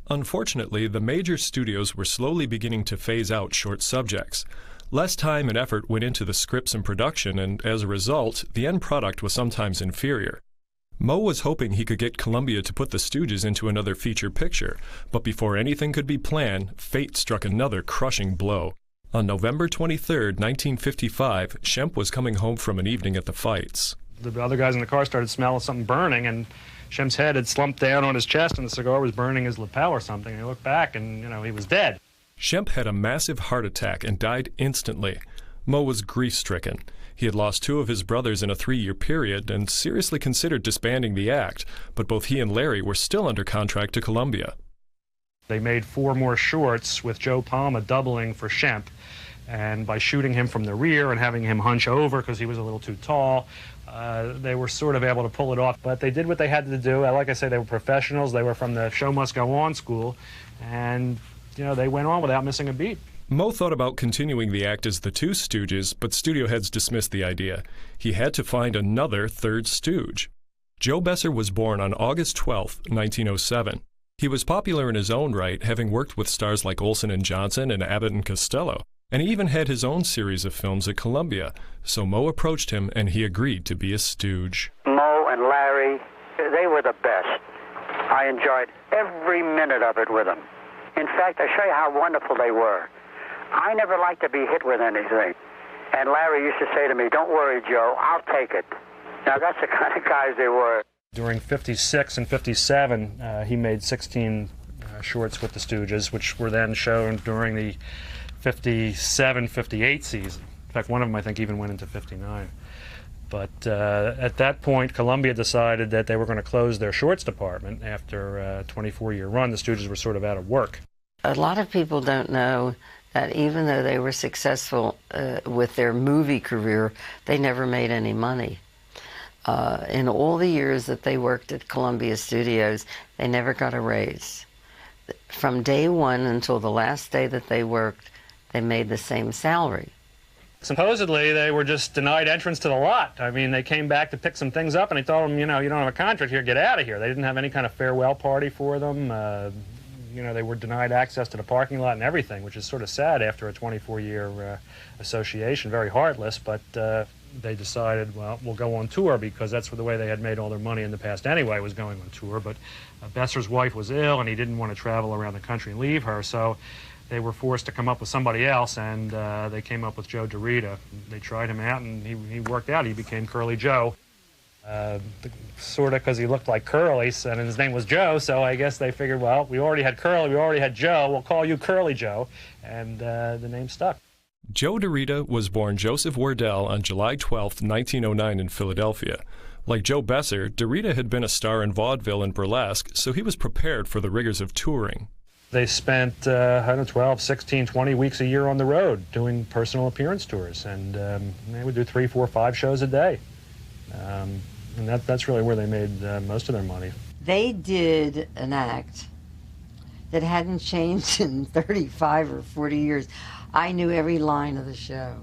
S4: Unfortunately, the major studios were slowly beginning to phase out short subjects. Less time and effort went into the scripts and production, and as a result, the end product was sometimes inferior. Moe was hoping he could get Columbia to put the Stooges into another feature picture, but before anything could be planned, fate struck another crushing blow. On November 23, 1955, Shemp was coming home from an evening at the fights.
S7: The other guys in the car started smelling something burning, and Shemp's head had slumped down on his chest, and the cigar was burning his lapel or something. And he looked back, and, he was dead.
S4: Shemp had a massive heart attack and died instantly. Moe was grief-stricken. He had lost 2 of his brothers in a 3-year period and seriously considered disbanding the act, but both he and Larry were still under contract to Columbia.
S7: They made 4 more shorts with Joe Palma doubling for Shemp, and by shooting him from the rear and having him hunch over because he was a little too tall, they were sort of able to pull it off. But they did what they had to do. Like I say, they were professionals. They were from the Show Must Go On school, and they went on without missing a beat.
S4: Moe thought about continuing the act as the 2 Stooges, but studio heads dismissed the idea. He had to find another third Stooge. Joe Besser was born on August 12, 1907. He was popular in his own right, having worked with stars like Olsen and Johnson and Abbott and Costello, and he even had his own series of films at Columbia. So Moe approached him, and he agreed to be a Stooge.
S6: Moe and Larry, they were the best. I enjoyed every minute of it with them. In fact, I'll show you how wonderful they were. I never liked to be hit with anything. And Larry used to say to me, "Don't worry, Joe, I'll take it." Now, that's the kind of guys they were.
S7: During 56 and 57, he made 16 shorts with the Stooges, which were then shown during the 57-58 season. In fact, one of them, I think, even went into 59. But at that point, Columbia decided that they were going to close their shorts department. After a 24-year run, the Stooges were sort of out of work.
S8: A lot of people don't know that even though they were successful with their movie career, they never made any money. In all the years that they worked at Columbia Studios, they never got a raise. From day one until the last day that they worked, they made the same salary.
S7: Supposedly, they were just denied entrance to the lot. I mean, they came back to pick some things up, and they told them, you don't have a contract here, get out of here. They didn't have any kind of farewell party for them. They were denied access to the parking lot and everything, which is sort of sad after a 24-year association, very heartless, but they decided, well, we'll go on tour because that's the way they had made all their money in the past anyway, was going on tour. But Besser's wife was ill, and he didn't want to travel around the country and leave her, so they were forced to come up with somebody else, and they came up with Joe DeRita. They tried him out, and he worked out. He became Curly Joe, sort of because he looked like Curly, and his name was Joe, so I guess they figured, well, we already had Curly, we already had Joe, we'll call you Curly Joe, and the name stuck.
S4: Joe DeRita was born Joseph Wardell on July 12, 1909 in Philadelphia. Like Joe Besser, DeRita had been a star in vaudeville and burlesque, so he was prepared for the rigors of touring.
S7: They spent, 12, 16, 20 weeks a year on the road doing personal appearance tours, and they would do 3, 4, 5 shows a day. And that's really where they made most of their money.
S8: They did an act that hadn't changed in 35 or 40 years. I knew every line of the show.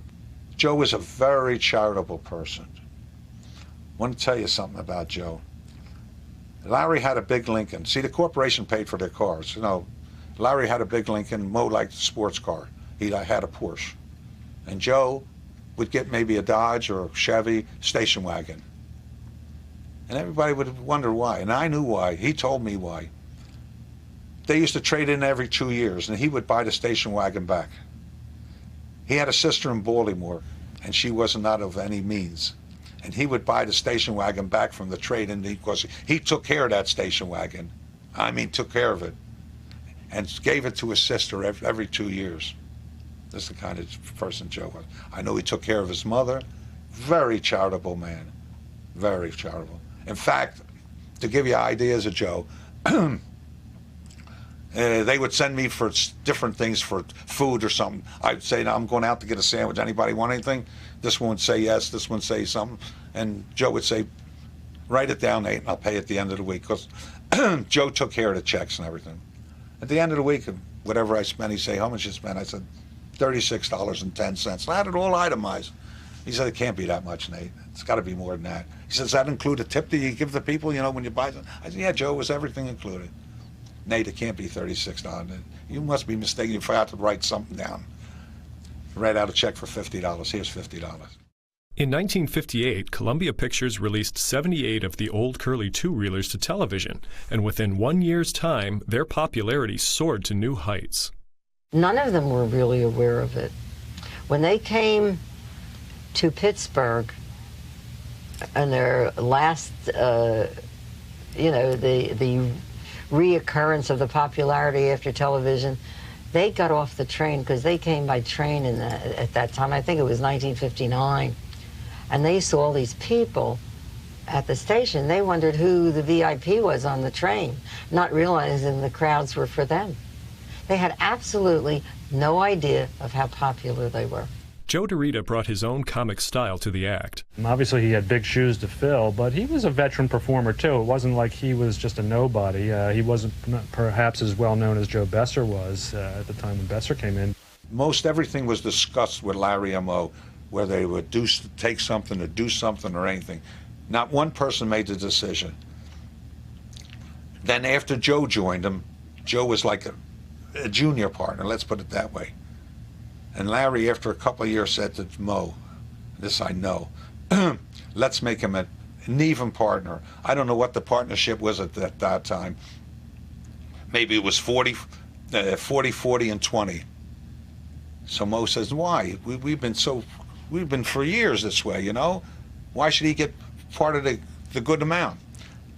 S15: Joe was a very charitable person. I want to tell you something about Joe. Larry had a big Lincoln. See, the corporation paid for their cars. Larry had a big Lincoln. Moe liked a sports car. He had a Porsche. And Joe would get maybe a Dodge or a Chevy station wagon. And everybody would wonder why. And I knew why. He told me why. They used to trade in every 2 years, and he would buy the station wagon back. He had a sister in Baltimore, and she was not of any means. And he would buy the station wagon back from the trade-in because he took care of that station wagon. I mean, took care of it. And gave it to his sister every 2 years. This is the kind of person Joe was. I know he took care of his mother. Very charitable man. Very charitable. In fact, to give you ideas of Joe, they would send me for different things for food or something. I'd say, "Now I'm going out to get a sandwich. Anybody want anything?" This one would say yes, this one would say something. And Joe would say, "Write it down, Nate, and I'll pay at the end of the week." Because Joe took care of the checks and everything. At the end of the week, whatever I spent, he'd say, "How much you spent?" I said, $36.10. I had it all itemized. He said, "It can't be that much, Nate. It's got to be more than that." He says, "Does that include a tip that you give the people, when you buy something?" I said, "Yeah, Joe, was everything included." "Nate, it can't be $36. You must be mistaken. You forgot to write something down." Write out a check for $50. Here's $50.
S4: In 1958, Columbia Pictures released 78 of the old Curly two-reelers to television, and within 1 year's time, their popularity soared to new heights.
S8: None of them were really aware of it. When they came to Pittsburgh, their last, you know, the reoccurrence of the popularity after television, they got off the train because they came by train at that time. I think it was 1959, and they saw all these people at the station. They wondered who the VIP was on the train, not realizing the crowds were for them. They had absolutely no idea of how popular they were.
S4: Joe DeRita brought his own comic style to the act.
S7: Obviously, he had big shoes to fill, but he was a veteran performer, too. It wasn't like he was just a nobody. He wasn't perhaps as well known as Joe Besser was at the time when Besser came in.
S15: Most everything was discussed with Larry and Mo, whether they would take something or do something or anything. Not one person made the decision. Then after Joe joined him, Joe was like a junior partner, let's put it that way. And Larry, after a couple of years, said to Mo, this I know, let's make him an even partner. I don't know what the partnership was at that time. Maybe it was 40, 40, and 20. So Mo says, why? We've been for years this way, you know? Why should he get part of the good amount?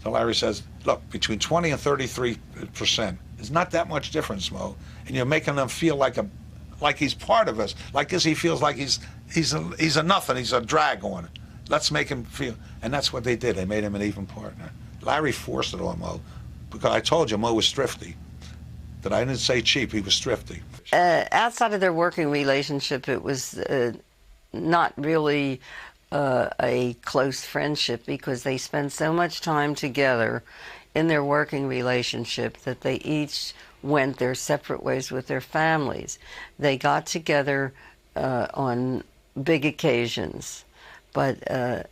S15: So Larry says, look, between 20 and 33%, there's not that much difference, Mo. And you're making them feel like he's part of us. Like this, he feels like he's a nothing, he's a drag on it. Let's make him feel, and that's what they did. They made him an even partner. Larry forced it on Mo, because I told you Mo was thrifty. That I didn't say cheap, he was thrifty.
S8: Outside of their working relationship, it was not really a close friendship, because they spent so much time together in their working relationship that they each went their separate ways with their families. They got together on big occasions, but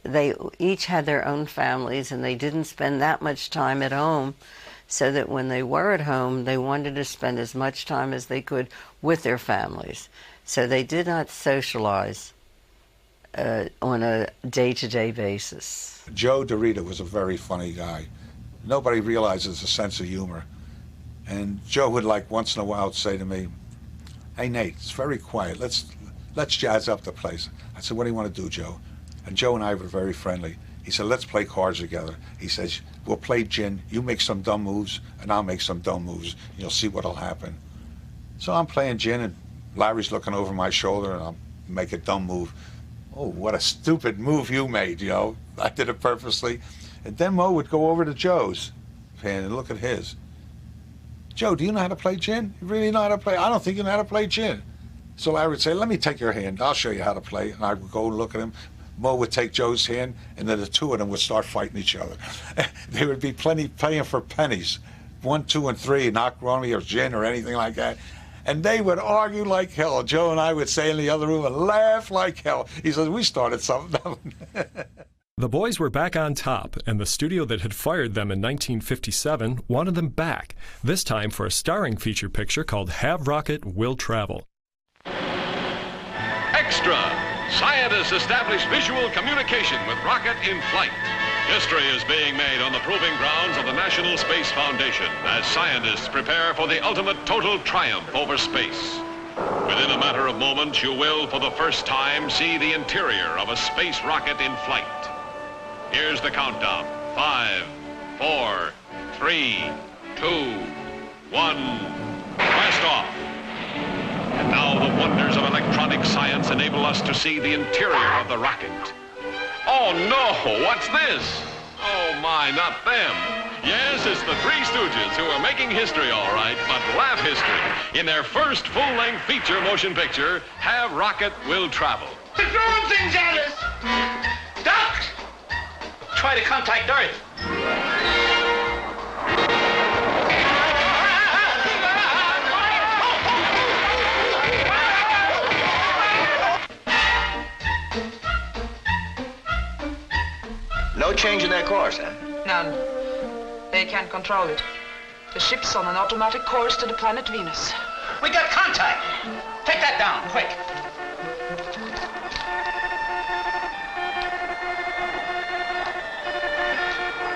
S8: they each had their own families, and they didn't spend that much time at home, so that when they were at home, they wanted to spend as much time as they could with their families. So they did not socialize on a day-to-day basis.
S15: Joe DeRita was a very funny guy. Nobody realizes the sense of humor. And Joe would, like, once in a while say to me, hey, Nate, it's very quiet. Let's jazz up the place. I said, what do you want to do, Joe? And Joe and I were very friendly. He said, let's play cards together. He says, we'll play gin. You make some dumb moves, and I'll make some dumb moves. You'll see what'll happen. So I'm playing gin, and Larry's looking over my shoulder, and I'll make a dumb move. Oh, what a stupid move you made, you know. I did it purposely. And then Mo would go over to Joe's and look at his. Joe, do you know how to play gin? You really know how to play? I don't think you know how to play gin. So Larry would say, let me take your hand. I'll show you how to play. And I would go and look at him. Mo would take Joe's hand, and then the two of them would start fighting each other. They would be playing for pennies. 1, 2, and 3, not rum or gin or anything like that. And they would argue like hell. Joe and I would stay in the other room and laugh like hell. He says, we started something.
S4: The boys were back on top, and the studio that had fired them in 1957 wanted them back, this time for a starring feature picture called Have Rocket, Will Travel.
S17: Extra! Scientists establish visual communication with rocket in flight. History is being made on the proving grounds of the National Space Foundation as scientists prepare for the ultimate total triumph over space. Within a matter of moments, you will, for the first time, see the interior of a space rocket in flight. Here's the countdown. 5, 4, 3, 2, 1. Blast off. And now the wonders of electronic science enable us to see the interior of the rocket. Oh no, what's this? Oh my, not them. Yes, it's the Three Stooges who are making history all right, but laugh history in their first full-length feature motion picture, Have Rocket, Will Travel.
S2: The drone's in, Janice! Duck!
S5: Try to contact Earth.
S3: No change in their course, huh?
S18: None. They can't control it. The ship's on an automatic course to the planet Venus.
S5: We got contact. Take that down, quick.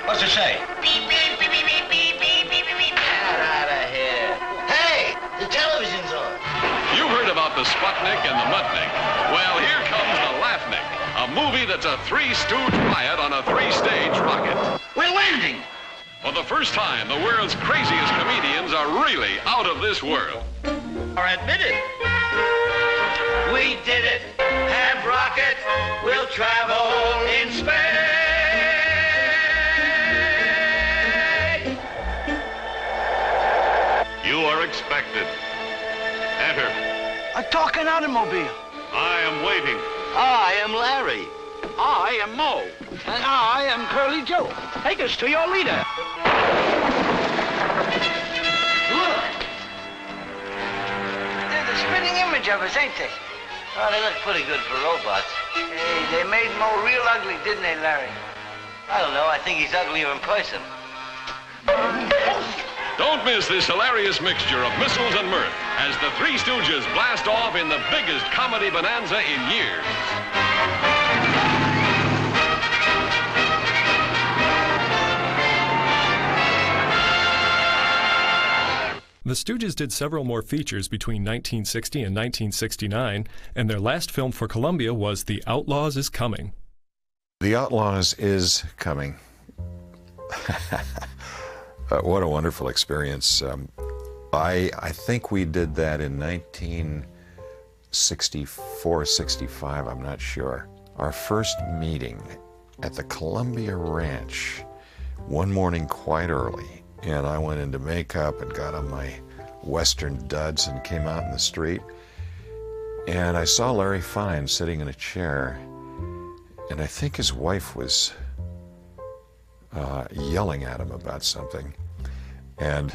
S5: What's it say?
S2: Beep, beep, beep, beep, beep, beep, beep, beep, beep, beep. Get out of here. Hey, the television's on.
S17: You heard about about the Sputnik and the Mudnik. Well, here comes the Laughnik, a movie that's a three-stooge riot on a three-stage rocket.
S2: We're landing.
S17: For the first time, the world's craziest comedians are really out of this world.
S2: Or admit it. We did it. Have rocket. We'll travel in space.
S17: You are expected. Enter.
S2: A talking automobile.
S17: I am waiting.
S2: I am Larry. I am Mo. And I am Curly Joe. Take us to your leader. Look. They're the spitting image of us, ain't they?
S19: Oh, they look pretty good for robots.
S2: Hey, they made Mo real ugly, didn't they, Larry?
S19: I don't know. I think he's uglier in person.
S17: Don't miss this hilarious mixture of missiles and mirth as the Three Stooges blast off in the biggest comedy bonanza in years.
S4: The Stooges did several more features between 1960 and 1969, and their last film for Columbia was The Outlaws Is Coming.
S20: The Outlaws is Coming. What a wonderful experience. I think we did that in 1964, 65, I'm not sure. Our first meeting at the Columbia Ranch one morning quite early, and I went into makeup and got on my Western duds and came out in the street, and I saw Larry Fine sitting in a chair, and I think his wife was yelling at him about something. And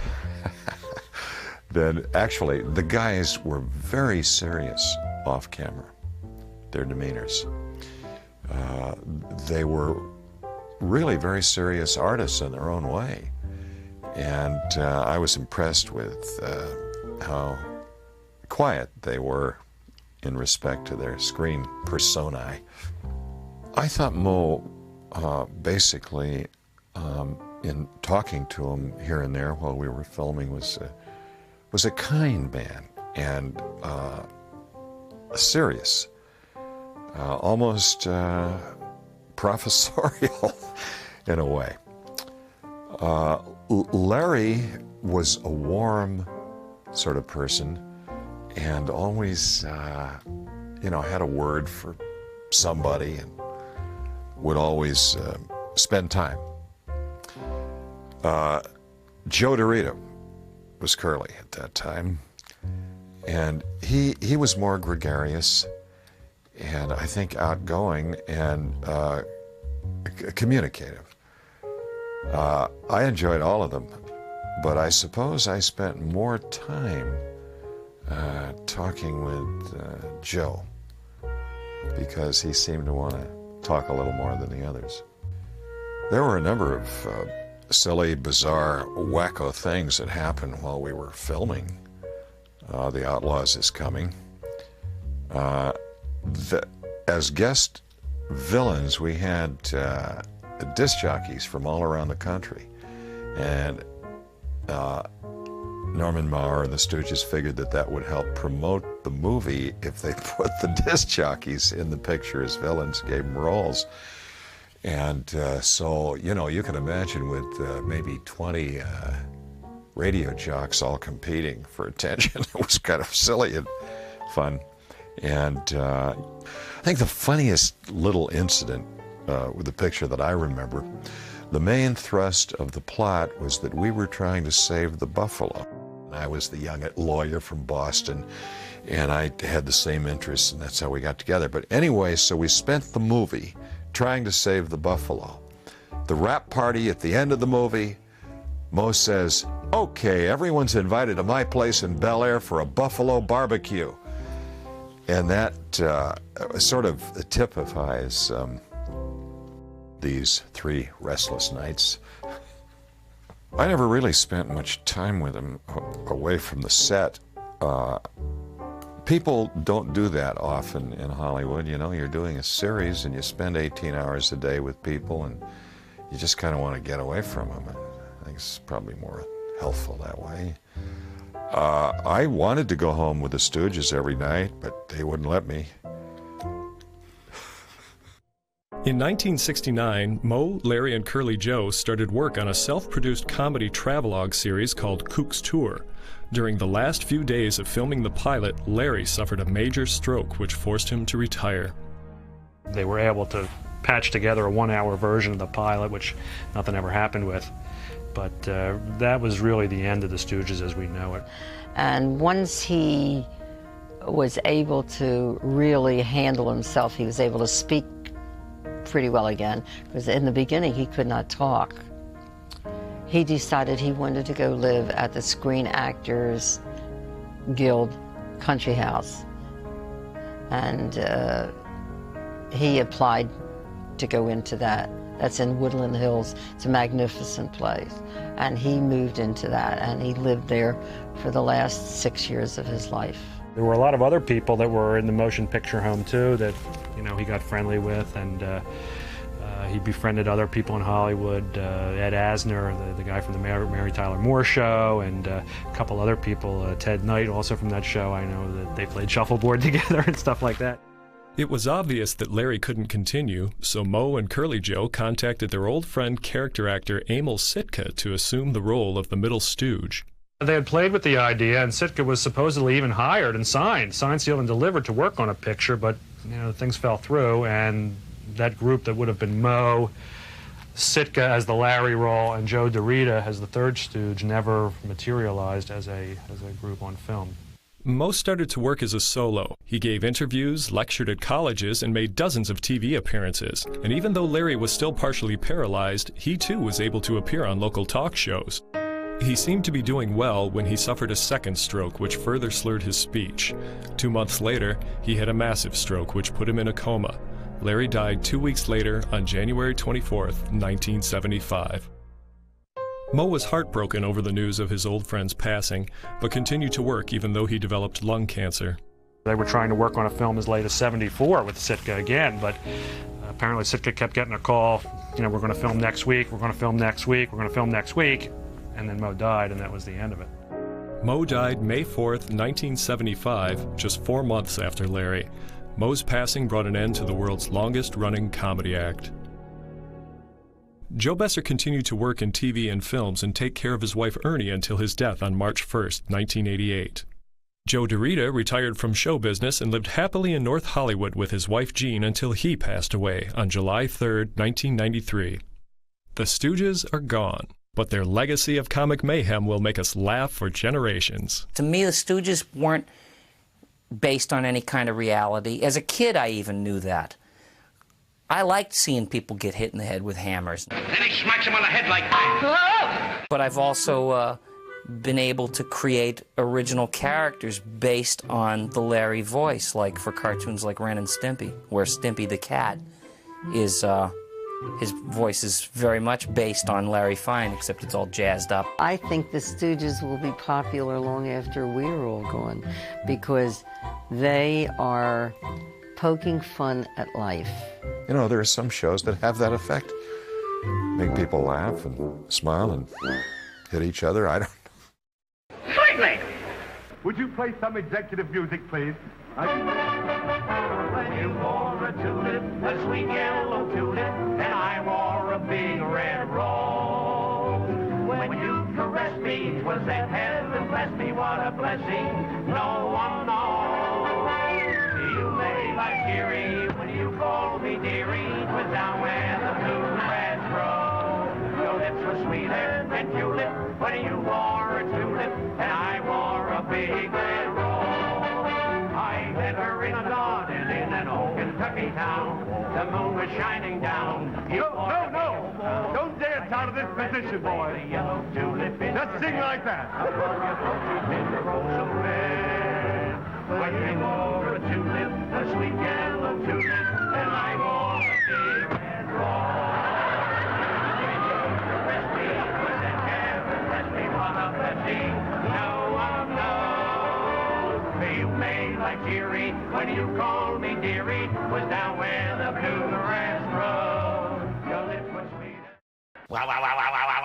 S20: then actually the guys were very serious off camera, their demeanors. They were really very serious artists in their own way. And I was impressed with how quiet they were in respect to their screen personae. I thought Mo basically, in talking to him here and there while we were filming, was a kind man and serious, almost professorial in a way. Larry was a warm sort of person and always, had a word for somebody and would always spend time. Joe Dorito was Curly at that time, and he was more gregarious and I think outgoing and communicative. I enjoyed all of them, but I suppose I spent more time talking with Joe because he seemed to want to talk a little more than the others. There were a number of silly, bizarre, wacko things that happened while we were filming The Outlaws Is Coming. As guest villains, we had disc jockeys from all around the country, and Norman Maurer and the Stooges figured that would help promote the movie if they put the disc jockeys in the picture as villains, gave them roles. And so, you can imagine with maybe 20 radio jocks all competing for attention, it was kind of silly and fun. And I think the funniest little incident with the picture that I remember, the main thrust of the plot was that we were trying to save the buffalo. I was the young lawyer from Boston, and I had the same interests, and that's how we got together. But anyway, so we spent the movie trying to save the buffalo. The wrap party at the end of the movie, Mo says, "Okay, everyone's invited to my place in Bel Air for a buffalo barbecue." And that sort of typifies these three restless nights. I never really spent much time with him away from the set. People don't do that often in Hollywood. You're doing a series and you spend 18 hours a day with people and you just kind of want to get away from them. I think it's probably more healthful that way. I wanted to go home with the Stooges every night, but they wouldn't let me.
S4: In 1969, Moe, Larry, and Curly Joe started work on a self-produced comedy travelogue series called Kook's Tour. During the last few days of filming the pilot, Larry suffered a major stroke which forced him to retire.
S7: They were able to patch together a 1-hour version of the pilot, which nothing ever happened with. But that was really the end of the Stooges as we know it.
S8: And once he was able to really handle himself, he was able to speak pretty well again, because in the beginning he could not talk. He decided he wanted to go live at the Screen Actors Guild country house. And he applied to go into that. That's in Woodland Hills. It's a magnificent place. And he moved into that, and he lived there for the last 6 years of his life.
S7: There were a lot of other people that were in the motion picture home too that, you know, he got friendly with, and he befriended other people in Hollywood, Ed Asner, the guy from the Mary Tyler Moore Show, and a couple other people, Ted Knight, also from that show. I know that they played shuffleboard together and stuff like that.
S4: It was obvious that Larry couldn't continue, so Moe and Curly Joe contacted their old friend character actor Emil Sitka to assume the role of the middle stooge.
S7: They had played with the idea, and Sitka was supposedly even hired and signed, sealed, and delivered to work on a picture, but you know, things fell through, and that group that would have been Moe, Sitka as the Larry role, and Joe DeRita as the third stooge never materialized as a group on film.
S4: Moe started to work as a solo. He gave interviews, lectured at colleges, and made dozens of TV appearances. And even though Larry was still partially paralyzed, he too was able to appear on local talk shows. He seemed to be doing well when he suffered a second stroke, which further slurred his speech. 2 months later, he had a massive stroke, which put him in a coma. Larry died 2 weeks later on January 24th, 1975. Moe was heartbroken over the news of his old friend's passing, but continued to work even though he developed lung cancer.
S7: They were trying to work on a film as late as '74 with Sitka again, but apparently Sitka kept getting a call, you know, we're going to film next week, we're going to film next week, we're going to film next week, and then Moe died, and that was the end of it.
S4: Moe died May 4th, 1975, just 4 months after Larry. Moe's passing brought an end to the world's longest-running comedy act. Joe Besser continued to work in TV and films and take care of his wife Ernie until his death on March 1st, 1988. Joe DeRita retired from show business and lived happily in North Hollywood with his wife Jean until he passed away on July 3rd, 1993. The Stooges are gone, but their legacy of comic mayhem will make us laugh for generations.
S11: To me, the Stooges weren't based on any kind of reality. As a kid, I even knew that. I liked seeing people get hit in the head with hammers.
S2: Then he smacks him on the head like that.
S11: But I've also been able to create original characters based on the Larry voice, like for cartoons like Ren and Stimpy, where Stimpy the cat is, his voice is very much based on Larry Fine, except it's all jazzed up.
S8: I think the Stooges will be popular long after we're all gone, because they are poking fun at life.
S20: You know, there are some shows that have that effect. Make people laugh and smile and hit each other. I don't know.
S16: Certainly. Would you play some executive music, please?
S2: When you wore a tulip, a sweet yellow tulip, and I wore a big red rose. When you caressed me, 'twas that heaven bless me, what a blessing no one knows. You made like dearie when you called me dearie, 'twas down where the bluegrass grow. Your lips were sweeter than tulip when you wore a tulip, and I wore a big red rose. I met her in a garden in an old Kentucky town. The moon was shining down.
S16: No. Don't dance out of this position, boy.
S2: Yellow tulip in
S16: Let's sing like that.
S2: When you wore a tulip, a sweet yellow tulip, and I wore a big red rose. When you caressed me, with that heaven bless me, what a blessing no one knows. You made like dearie when you called me dearie, was down where the bluegrass grows. Your lips were sweet. Wow, wow, wow, wow, wow.